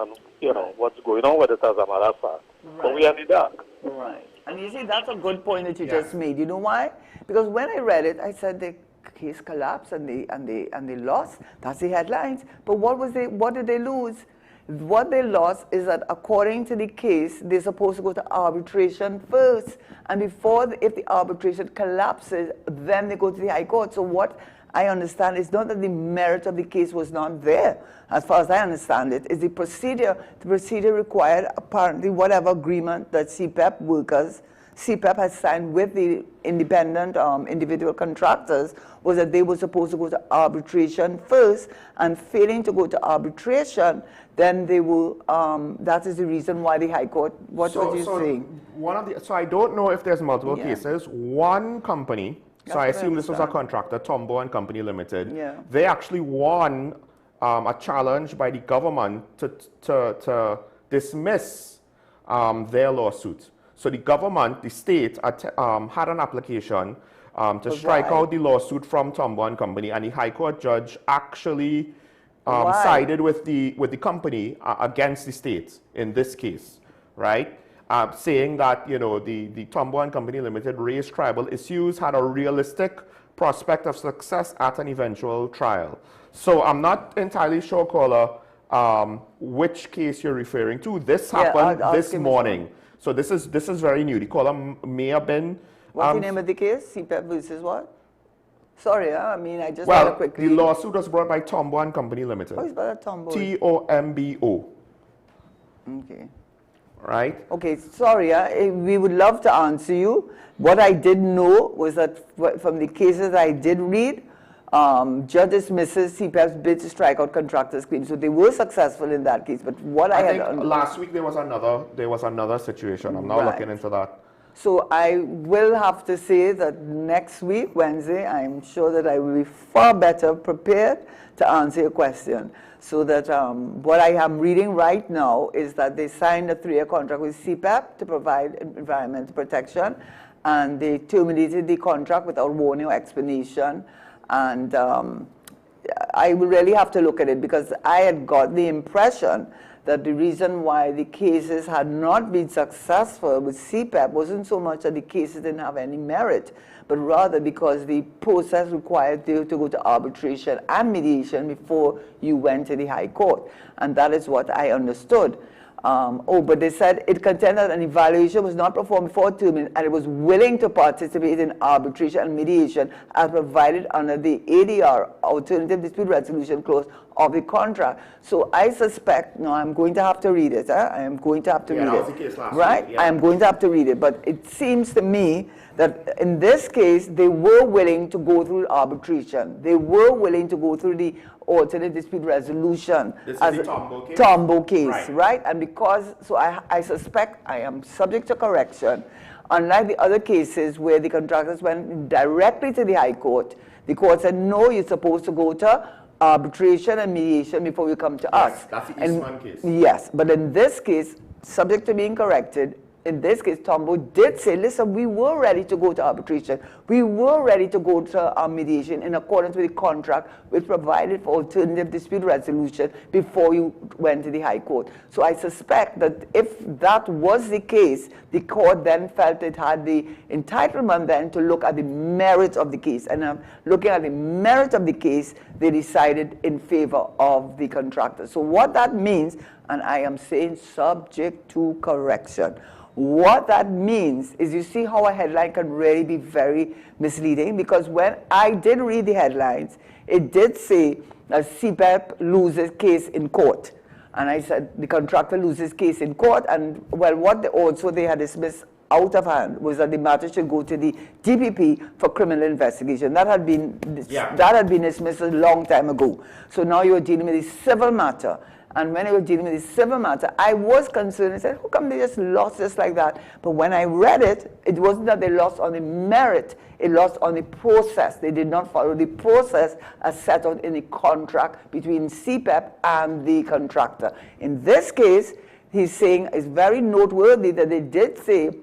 what's going on with it as a matter of fact. Right. But we are in the dark. Right. And you see, that's a good point that you just made. You know why? Because when I read it, I said the case collapsed and they lost. That's the headlines. But what did they lose? What they lost is that according to the case, they're supposed to go to arbitration first. And if the arbitration collapses, then they go to the High Court. So what I understand is not that the merit of the case was not there. As far as I understand it, is the procedure. The procedure required apparently whatever agreement that CPEP has signed with the independent individual contractors was that they were supposed to go to arbitration first, and failing to go to arbitration, then they will, that is the reason why the High Court, what was you saying? So I don't know if there's multiple cases. One company, so I assume this was a contractor, Tombo and Company Limited, they actually won a challenge by the government to dismiss their lawsuit. So the government, the state, had an application to strike out the lawsuit from Tombo and Company, and the High Court judge actually sided with the company against the state in this case, right? Saying that the Tombo and Company Limited raised tribal issues, had a realistic prospect of success at an eventual trial. So I'm not entirely sure, caller, which case you're referring to. This happened this morning. So this is very new. The caller may have been... What's the name of the case? CPAP versus what? Sorry, I mean, I just had a quick... the lawsuit was brought by Tombo and Company Limited. Oh, it's by Tombo. Tombo. Okay. Right? Okay, sorry, we would love to answer you. What I did know was that from the cases I did read, judge dismisses CPAP's bid to strike out contractors' claims. So they were successful in that case. But what I think last week there was another situation. I'm now looking into that. So I will have to say that next week, Wednesday, I'm sure that I will be far better prepared to answer your question. So that what I am reading right now is that they signed a 3-year contract with CPAP to provide environmental protection, and they terminated the contract without warning or explanation. And I will really have to look at it, because I had got the impression that the reason why the cases had not been successful with CPAP wasn't so much that the cases didn't have any merit, but rather because the process required you to go to arbitration and mediation before you went to the High Court. And that is what I understood. But they said it contended an evaluation was not performed before termination, and it was willing to participate in arbitration and mediation as provided under the ADR, Alternative Dispute Resolution Clause of the contract. So I suspect, no, I'm going to have to read it. I am going to have to read that it. was the case last right? week, yeah. I am going to have to read it. But it seems to me that in this case, they were willing to go through arbitration. They were willing to go through the alternate dispute resolution. This as is the a Tombo case? Tombo case, right? And because, so I suspect I am subject to correction. Unlike the other cases where the contractors went directly to the High Court, the court said, no, you're supposed to go to arbitration and mediation before you come to us. That's the Eastman case. Yes, but in this case, subject to being corrected, in this case, Tombo did say, listen, we were ready to go to arbitration. We were ready to go to mediation in accordance with the contract which provided for alternative dispute resolution before you went to the High Court. So I suspect that if that was the case, the court then felt it had the entitlement then to look at the merits of the case. And looking at the merit of the case, they decided in favor of the contractor. So what that means, and I am saying subject to correction, what that means is, you see how a headline can really be very misleading, because when I did read the headlines, it did say that CPAP loses case in court. And I said the contractor loses case in court, and well, what they had dismissed out of hand was that the matter should go to the DPP for criminal investigation. That had been dismissed a long time ago. So now you're dealing with a civil matter. And when I was dealing with the civil matter, I was concerned. I said, how come they just lost just like that? But when I read it, it wasn't that they lost on the merit. It lost on the process. They did not follow the process as set out in the contract between CPAP and the contractor. In this case, he's saying it's very noteworthy that they did say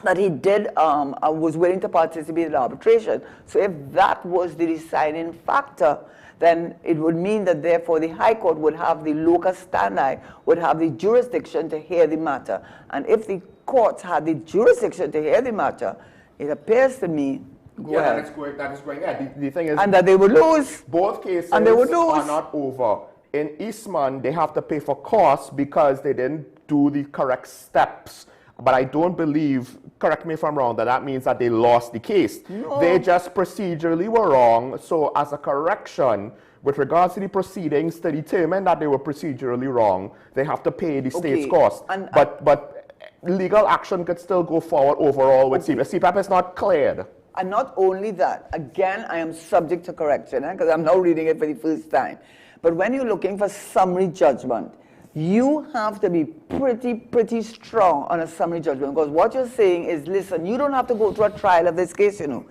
that he was willing to participate in arbitration. So if that was the deciding factor, then it would mean that therefore the High Court would have the locus standi, would have the jurisdiction to hear the matter. And if the courts had the jurisdiction to hear the matter, it appears to me, that is going. Yeah, the thing is, and that they would lose. Both cases and they would lose. Are not over. In Eastman, they have to pay for costs because they didn't do the correct steps. But I don't believe, correct me if I'm wrong, that means that they lost the case. No. They just procedurally were wrong. So as a correction, with regards to the proceedings, to determine that they were procedurally wrong, they have to pay the state's cost. But legal action could still go forward overall with CPAP. CPAP is not cleared. And not only that, again, I am subject to correction, because I'm now reading it for the first time. But when you're looking for summary judgment, you have to be pretty strong on a summary judgment, because what you're saying is, listen, you don't have to go through a trial of this case, you know.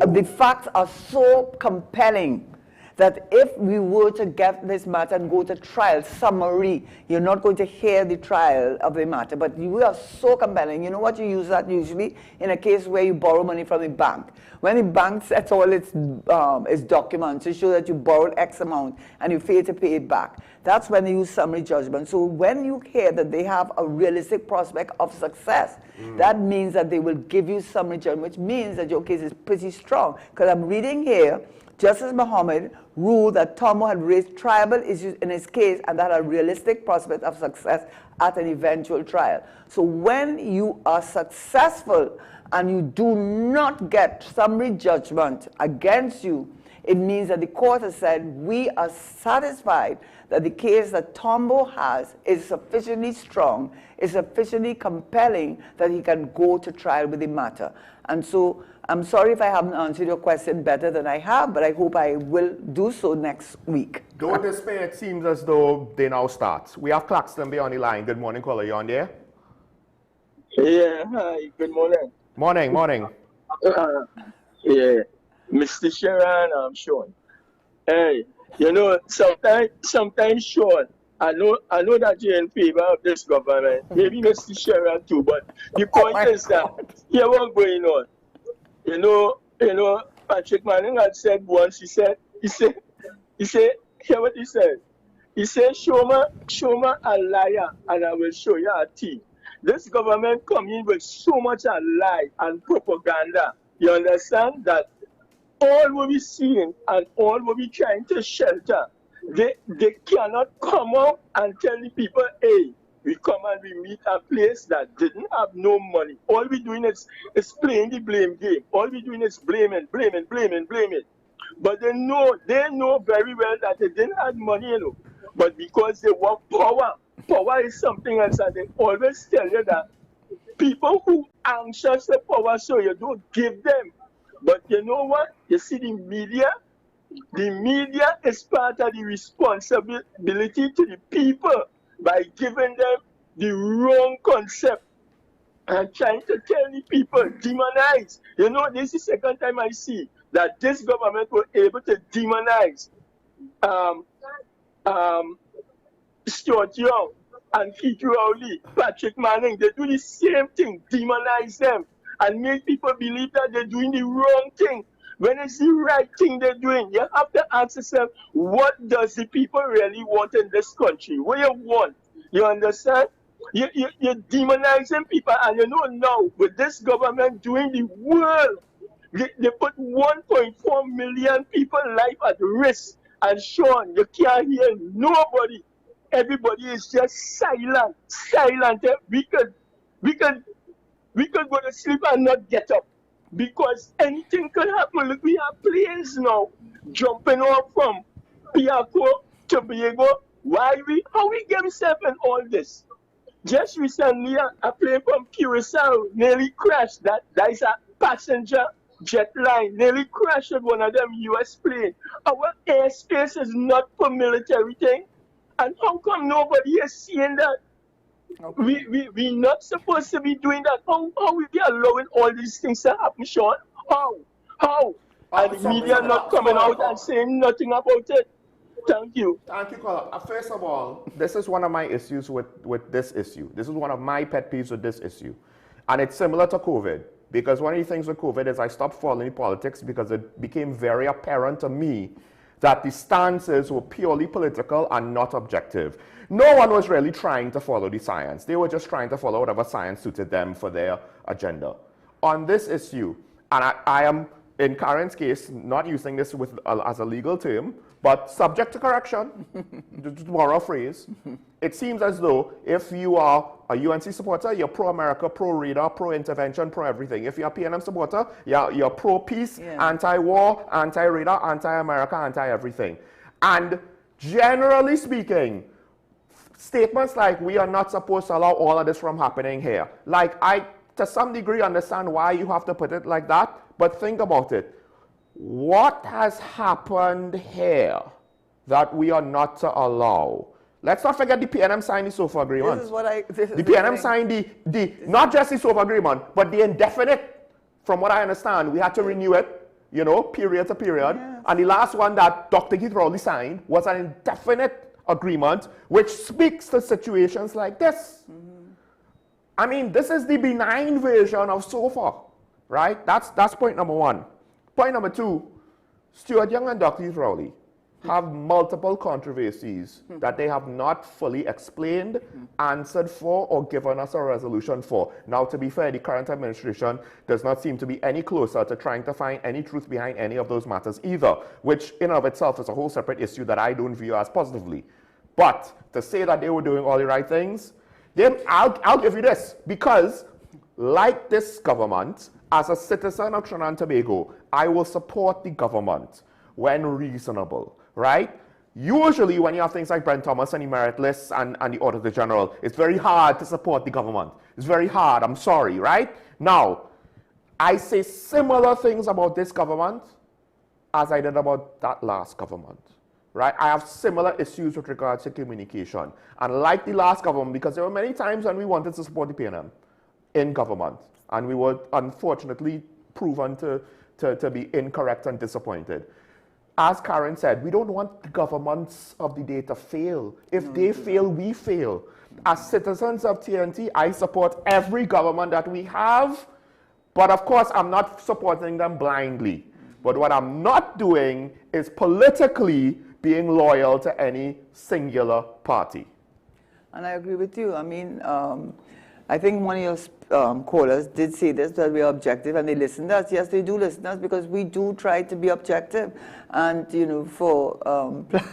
The facts are so compelling that if we were to get this matter and go to trial, summary, you're not going to hear the trial of the matter, but you are so compelling. You know what you use that usually? In a case where you borrow money from a bank. When the bank sets all its documents to show that you borrowed X amount and you fail to pay it back, that's when they use summary judgment. So when you hear that they have a realistic prospect of success, that means that they will give you summary judgment, which means that your case is pretty strong. Because I'm reading here, Justice Muhammad ruled that Tombo had raised triable issues in his case and that had a realistic prospect of success at an eventual trial. So when you are successful and you do not get summary judgment against you, it means that the court has said, we are satisfied that the case that Tombo has is sufficiently strong, is sufficiently compelling that he can go to trial with the matter. And so I'm sorry if I haven't answered your question better than I have, but I hope I will do so next week. Don't despair. It seems as though they now start. We have Claxton Bay on the line. Good morning, caller. You on there? Yeah, hi. Good morning. Morning, morning. Yeah, Mr. Sharon, I'm Sean. Hey, you know, sometimes Sean, I know that you're in favor of this government. Maybe Mr. Sharon too, but the point is that here what's going on. You know, Patrick Manning had said once, he said, hear what he said. He said, show me a liar and I will show you a thief. This government come in with so much a lie and propaganda. You understand that all will be seen and all will be trying to shelter. They cannot come out and tell the people, hey, we come and we meet a place that didn't have no money. All we doing is playing the blame game. All we doing is blaming. But they know very well that they didn't have money, you know. But because they want power is something else, and they always tell you that people who anxious the power, so you don't give them. But you know what? You see the media is part of the responsibility to the people by giving them the wrong concept and trying to tell the people, demonize. You know, this is the second time I see that this government was able to demonize Stuart Young and Keith Rowley, Patrick Manning. They do the same thing, demonize them and make people believe that they're doing the wrong thing when it's the right thing they're doing. You have to ask yourself, what does the people really want in this country? What you want? You understand? You're demonizing people, and you know now, with this government doing the world, they put 1.4 million people's life at risk. And Sean, you can't hear nobody. Everybody is just silent. We could go to sleep and not get up because anything could happen. Look, we have planes now jumping off from Piaco to Tobago. How we get ourselves in all this? Just recently, a plane from Curacao nearly crashed. That is a passenger jet line, nearly crashed with one of them U.S. planes. Our airspace is not for military thing. And how come nobody is seeing that? Okay. We're not supposed to be doing that. How we be allowing all these things to happen, Sean? How? And the media not coming out and saying nothing about it. Thank you. Thank you, caller. First of all, this is one of my issues with this issue. This is one of my pet peeves with this issue. And it's similar to COVID. Because one of the things with COVID is I stopped following politics because it became very apparent to me that the stances were purely political and not objective. No one was really trying to follow the science. They were just trying to follow whatever science suited them for their agenda. On this issue, and I am, in Karen's case, not using this as a legal term, but subject to correction, to borrow a phrase, it seems as though if you are a UNC supporter, you're pro-America, pro-reader, pro-intervention, pro-everything. If you're a PNM supporter, you're pro-peace, anti-war, anti-reader, anti-America, anti-everything. And generally speaking, statements like we are not supposed to allow all of this from happening here. Like, I, to some degree, understand why you have to put it like that, but think about it. What has happened here that we are not to allow? Let's not forget the PNM signed the SOFA agreement. The PNM signed the not just the SOFA agreement, but the indefinite, from what I understand, we had to renew it. you know, period to period. Yes. And the last one that Dr. Keith Rowley signed was an indefinite agreement, which speaks to situations like this. I mean, this is the benign version of SOFA, right? That's point number one. Point number two, Stuart Young and Dr. Keith Rowley have multiple controversies that they have not fully explained, answered for, or given us a resolution for. Now, to be fair, the current administration does not seem to be any closer to trying to find any truth behind any of those matters either, which in and of itself is a whole separate issue that I don't view as positively. But to say that they were doing all the right things, then I'll give you this, because like this government, as a citizen of Trinidad and Tobago, I will support the government when reasonable. Right? Usually when you have things like Brent Thomas and the merit lists and the Auditor General, it's very hard to support the government. It's very hard, I'm sorry, right? Now, I say similar things about this government as I did about that last government, right? I have similar issues with regards to communication. And like the last government, because there were many times when we wanted to support the PNM in government, and we were unfortunately proven to be incorrect and disappointed. As Karen said, we don't want the governments of the day to fail. If they fail, we fail. As citizens of TNT, I support every government that we have, but of course, I'm not supporting them blindly. But what I'm not doing is politically being loyal to any singular party. And I agree with you. I mean, I think one of your callers did say this, that we are objective, and they listen to us. Yes, they do listen to us, because we do try to be objective. And, you know, for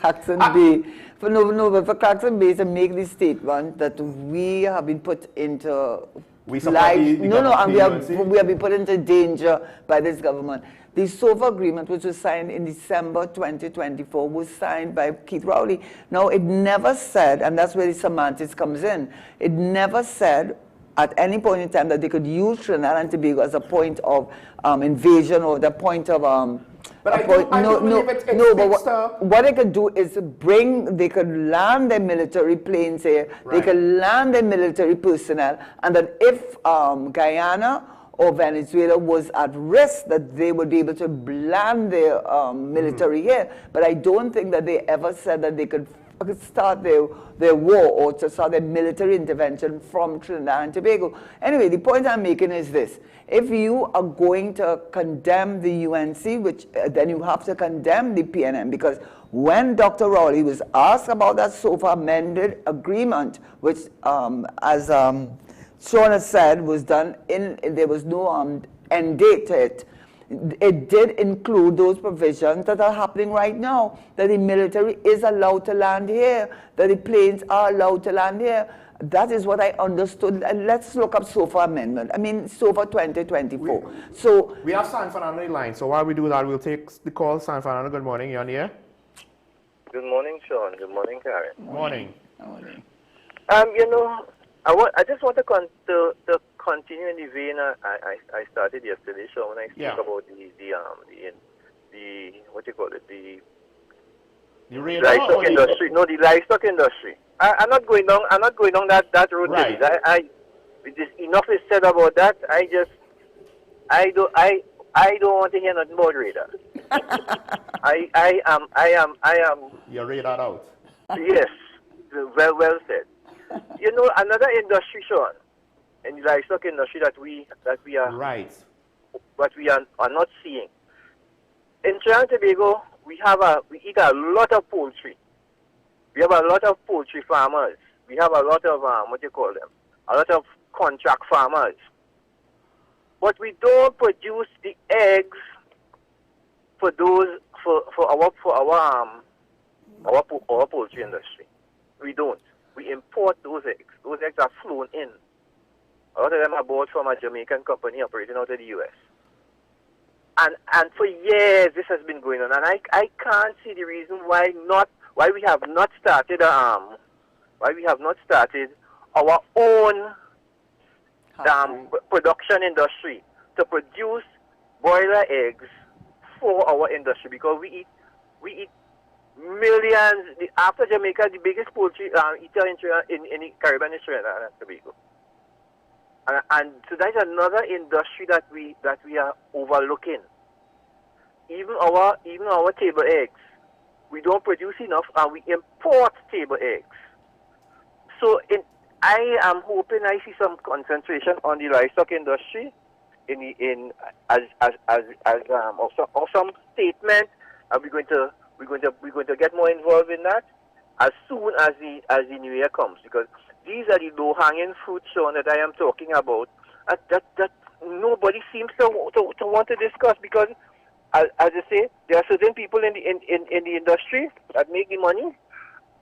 Claxon Bay, for Claxon Bay to make the statement that we have been put into life, and we have been put into danger by this government. The SOFA agreement, which was signed in December 2024, was signed by Keith Rowley. Now, it never said, and that's where the semantics comes in, it never said at any point in time that they could use Trinidad and Tobago as a point of invasion or the point of but what they could do is they could land their military planes here, right. They could land their military personnel, and that if Guyana or Venezuela was at risk, that they would be able to land their military here. But I don't think that they ever said that they could start their war or to start their military intervention from Trinidad and Tobago. Anyway, the point I'm making is this. If you are going to condemn the UNC, which then you have to condemn the PNM, because when Dr. Rowley was asked about that SOFA amended agreement, which as Sean has said, was done there was no end date to it. It did include those provisions that are happening right now, that the military is allowed to land here, that the planes are allowed to land here. That is what I understood. And let's look up SOFA amendment. I mean, SOFA 2024. We have San Fernando in line, so while we do that, we'll take the call. San Fernando, good morning. You're on here. Good morning, Sean. Good morning, Karen. Morning. Morning. You know, I just want to continue in the vein I started yesterday, Sean, when I spoke about the what you call it, the livestock industry. No, the livestock industry. I'm not going down that road. Right. Enough is said about that. I don't want to hear nothing about radar. I am. You're radar out. Yes, well said. You know, another industry, Sean, in the livestock industry that we are right, but we are not seeing. In Trinidad and Tobago, we eat a lot of poultry. We have a lot of poultry farmers. We have a lot of a lot of contract farmers. But we don't produce the eggs for our poultry industry. We don't. We import those eggs. Those eggs are flown in. A lot of them are bought from a Jamaican company operating out of the U.S. And for years this has been going on, and I can't see the reason why we have not started our own production industry to produce broiler eggs for our industry, because we eat millions. After Jamaica, the biggest poultry eater in the Caribbean is Trinidad and Tobago. And so that's another industry that we are overlooking. even our table eggs, we don't produce enough, and we import table eggs. So I am hoping I see some concentration on the livestock industry or some statement. We're going to get more involved in that as soon as the new year comes, because these are the low-hanging fruits, Sean, that I am talking about. That nobody seems to want to discuss, because, as I say, there are certain people in the industry that make the money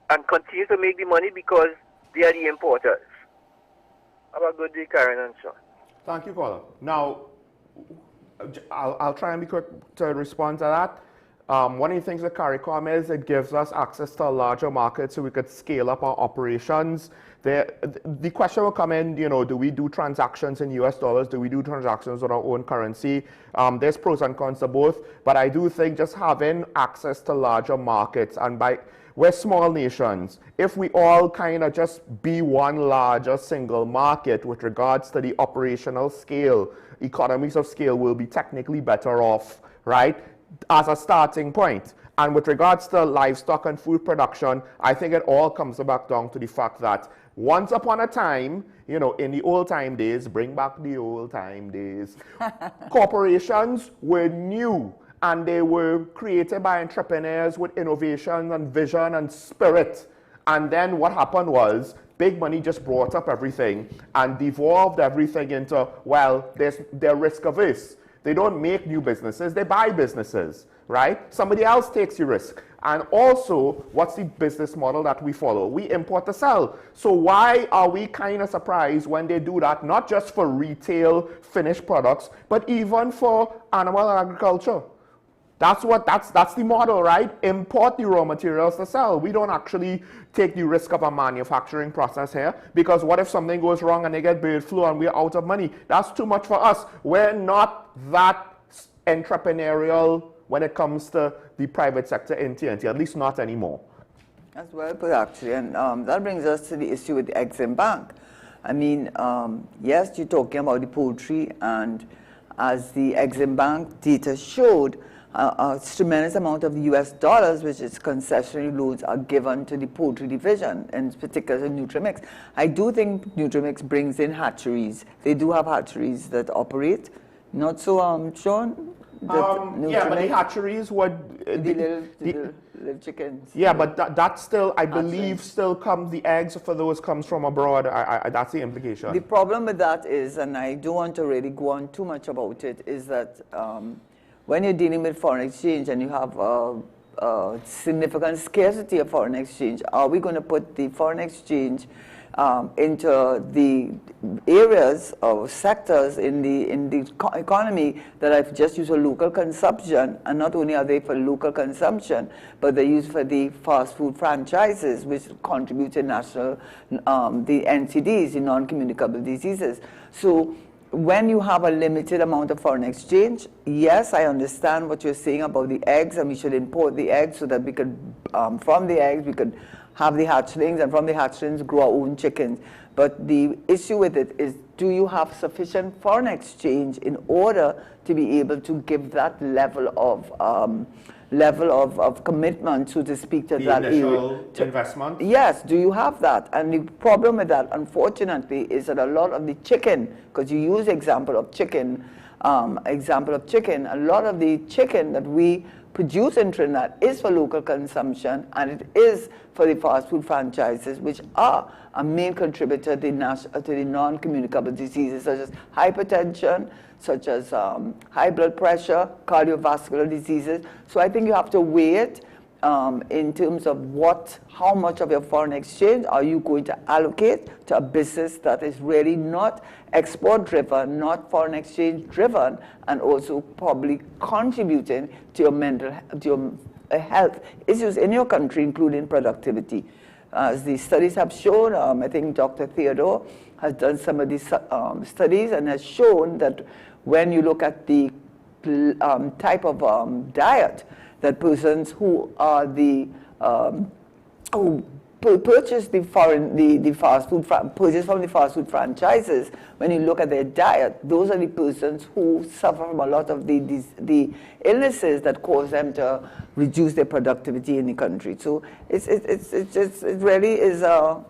and continue to make the money because they are the importers. Have a good day, Karen and Sean. Thank you, caller. Now, I'll try and be quick to respond to that. One of the things that CARICOM is, it gives us access to a larger market so we could scale up our operations. The question will come in, do we do transactions in US dollars? Do we do transactions with our own currency? There's pros and cons to both, but I do think just having access to larger markets, and we're small nations. If we all kind of just be one larger single market with regards to the operational scale, economies of scale will be technically better off, right, as a starting point. And with regards to livestock and food production, I think it all comes back down to the fact that once upon a time, in the old time days, bring back the old time days, corporations were new. And they were created by entrepreneurs with innovation and vision and spirit. And then what happened was, big money just brought up everything and devolved everything into, well, they're risk averse. They don't make new businesses, they buy businesses, right? Somebody else takes the risk. And also, what's the business model that we follow? We import to sell. So why are we kind of surprised when they do that, not just for retail finished products, but even for animal agriculture? That's the model, right? Import the raw materials to sell. We don't actually take the risk of a manufacturing process here, because what if something goes wrong and they get bird flu and we're out of money? That's too much for us. We're not that entrepreneurial when it comes to the private sector in TNT, at least not anymore. That's well put, actually, and that brings us to the issue with the Exim Bank. I mean, yes, you're talking about the poultry, and as the Exim Bank data showed, a tremendous amount of US dollars, which is concessionary loans, are given to the poultry division, and particularly Nutrimix. I do think Nutrimix brings in hatcheries. They do have hatcheries that operate. Not so, Sean? Yeah, but the hatcheries would... The little chickens. Yeah, but that still, I believe, still comes, the eggs for those comes from abroad. That's the implication. The problem with that is, and I don't want to really go on too much about it, is that when you're dealing with foreign exchange and you have a significant scarcity of foreign exchange, are we going to put the foreign exchange into the areas or sectors in the economy that I've just used for local consumption? And not only are they for local consumption, but they're used for the fast food franchises, which contribute to national, the NCDs, the non-communicable diseases. So when you have a limited amount of foreign exchange, yes, I understand what you're saying about the eggs, and we should import the eggs so that we could, from the eggs, we could have the hatchlings, and from the hatchlings, grow our own chickens. But the issue with it is, do you have sufficient foreign exchange in order to be able to give that level of commitment, so to speak, to that initial investment? Yes, do you have that? And the problem with that, unfortunately, is that a lot of the chicken, because you use example of chicken, a lot of the chicken that we produce in Trinidad is for local consumption, and it is for the fast food franchises, which are a main contributor to the non-communicable diseases such as hypertension, such as high blood pressure, cardiovascular diseases. So I think you have to weigh it in terms of how much of your foreign exchange are you going to allocate to a business that is really not export-driven, not foreign exchange-driven, and also probably contributing to your health issues in your country, including productivity. As the studies have shown, I think Dr. Theodore has done some of these studies and has shown that when you look at the type of diet that persons who are who purchase the fast food, purchase from the fast food franchises, when you look at their diet, those are the persons who suffer from a lot of the illnesses that cause them to reduce their productivity in the country. So it really is a...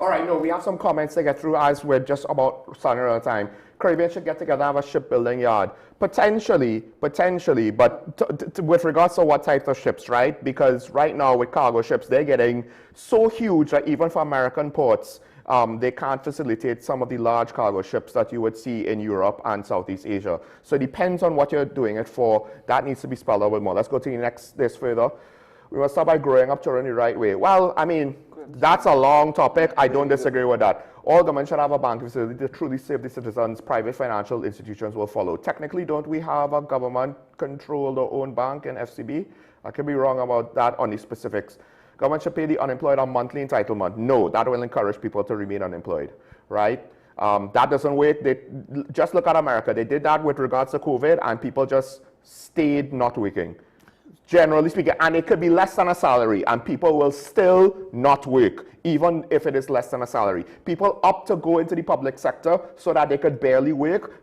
All right, no, we have some comments to get through as we're just about running out of time. Caribbean should get together and have a shipbuilding yard. Potentially, but with regards to what types of ships, right? Because right now with cargo ships, they're getting so huge that even for American ports, they can't facilitate some of the large cargo ships that you would see in Europe and Southeast Asia. So it depends on what you're doing it for. That needs to be spelled out a bit more. Let's go to the next list further. We must start by growing up children the right way. Well, I mean, that's a long topic. I don't disagree with that. All government should have a banking facility to truly save the citizens. Private financial institutions will follow. Technically, don't we have a government-controlled or owned bank in FCB? I could be wrong about that on the specifics. Government should pay the unemployed a monthly entitlement. No, that will encourage people to remain unemployed, right? That doesn't work. Just look at America. They did that with regards to COVID, and people just stayed not working. Generally speaking, and it could be less than a salary, and people will still not work, even if it is less than a salary. People opt to go into the public sector so that they could barely work.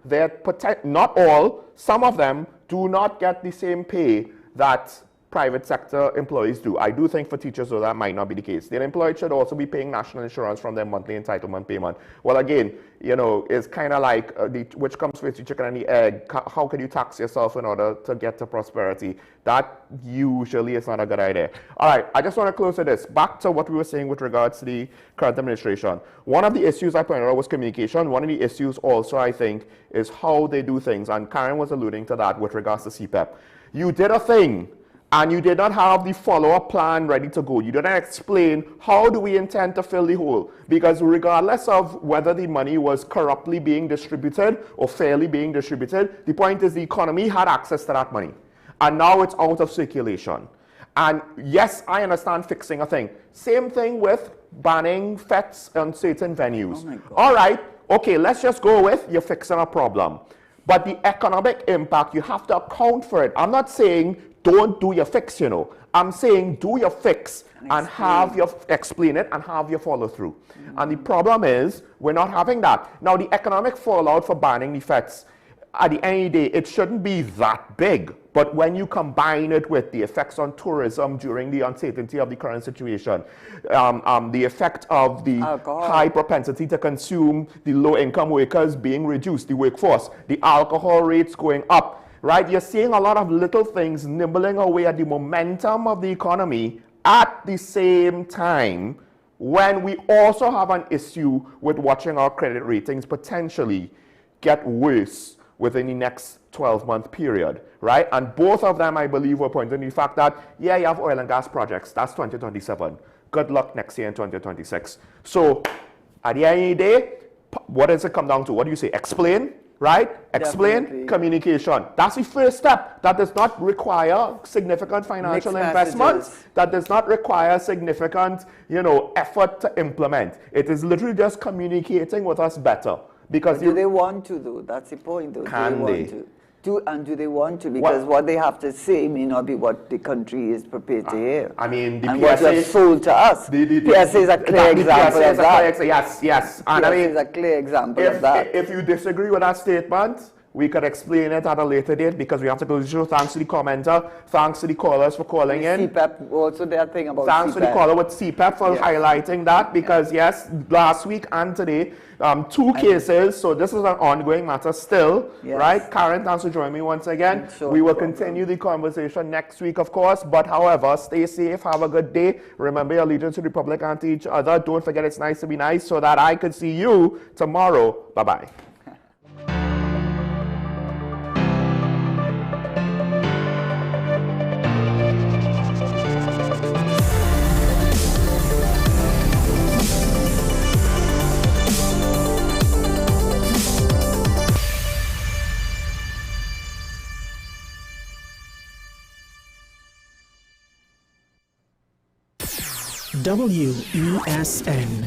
Not all, some of them do not get the same pay that private sector employees do. I do think for teachers, though, that might not be the case. The unemployed should also be paying national insurance from their monthly entitlement payment. Well, again, you know, it's kind of like which comes first, the chicken and the egg. How can you tax yourself in order to get to prosperity? That usually is not a good idea. All right, I just want to close with this. Back to what we were saying with regards to the current administration. One of the issues I pointed out was communication. One of the issues also, I think, is how they do things. And Karen was alluding to that with regards to CPEP. You did a thing, and you did not have the follow-up plan ready to go. You didn't explain how do we intend to fill the hole. Because regardless of whether the money was corruptly being distributed or fairly being distributed, the point is the economy had access to that money. And now it's out of circulation. And yes, I understand fixing a thing. Same thing with banning fetes on certain venues. All right, okay, let's just go with you're fixing a problem. But the economic impact, you have to account for it. I'm not saying don't do your fix, you know. I'm saying do your fix and have your explain it and have your follow through. And the problem is we're not having that. Now the economic fallout for banning the fetes, at the end of the day, it shouldn't be that big. But when you combine it with the effects on tourism during the uncertainty of the current situation, the effect of the high propensity to consume, the low-income workers being reduced, the workforce, the alcohol rates going up, right? You're seeing a lot of little things nibbling away at the momentum of the economy at the same time when we also have an issue with watching our credit ratings potentially get worse within the next 12-month period, right? And both of them, I believe, were pointing to the fact that, yeah, you have oil and gas projects. That's 2027. Good luck next year in 2026. So at the end of the day, what does it come down to? What do you say? Explain, right? Explain, definitely. Communication. That's the first step. That does not require significant financial investment. That does not require significant, you know, effort to implement. It is literally just communicating with us better. Because do they want to, though? That's the point, though. Can they? Do they want to? Because what they have to say may not be what the country is prepared to hear. I mean, the and PSA, what you have sold to us. PSA is a clear example of that. Yes. And I mean, is a clear example of that. If you disagree with that statement, we could explain it at a later date because we have to go to the show. Thanks to the commenter. Thanks to the callers for calling in. CPEP, also their thing about Thanks CPEP. to the caller with CPEP for highlighting that because, yes, last week and today, 2 cases. So this is an ongoing matter still, right? Karen, thanks for joining me once again. Sure, we will continue the conversation next week, of course. But however, stay safe. Have a good day. Remember your allegiance to the Republic and to each other. Don't forget it's nice to be nice so that I could see you tomorrow. Bye-bye. WESN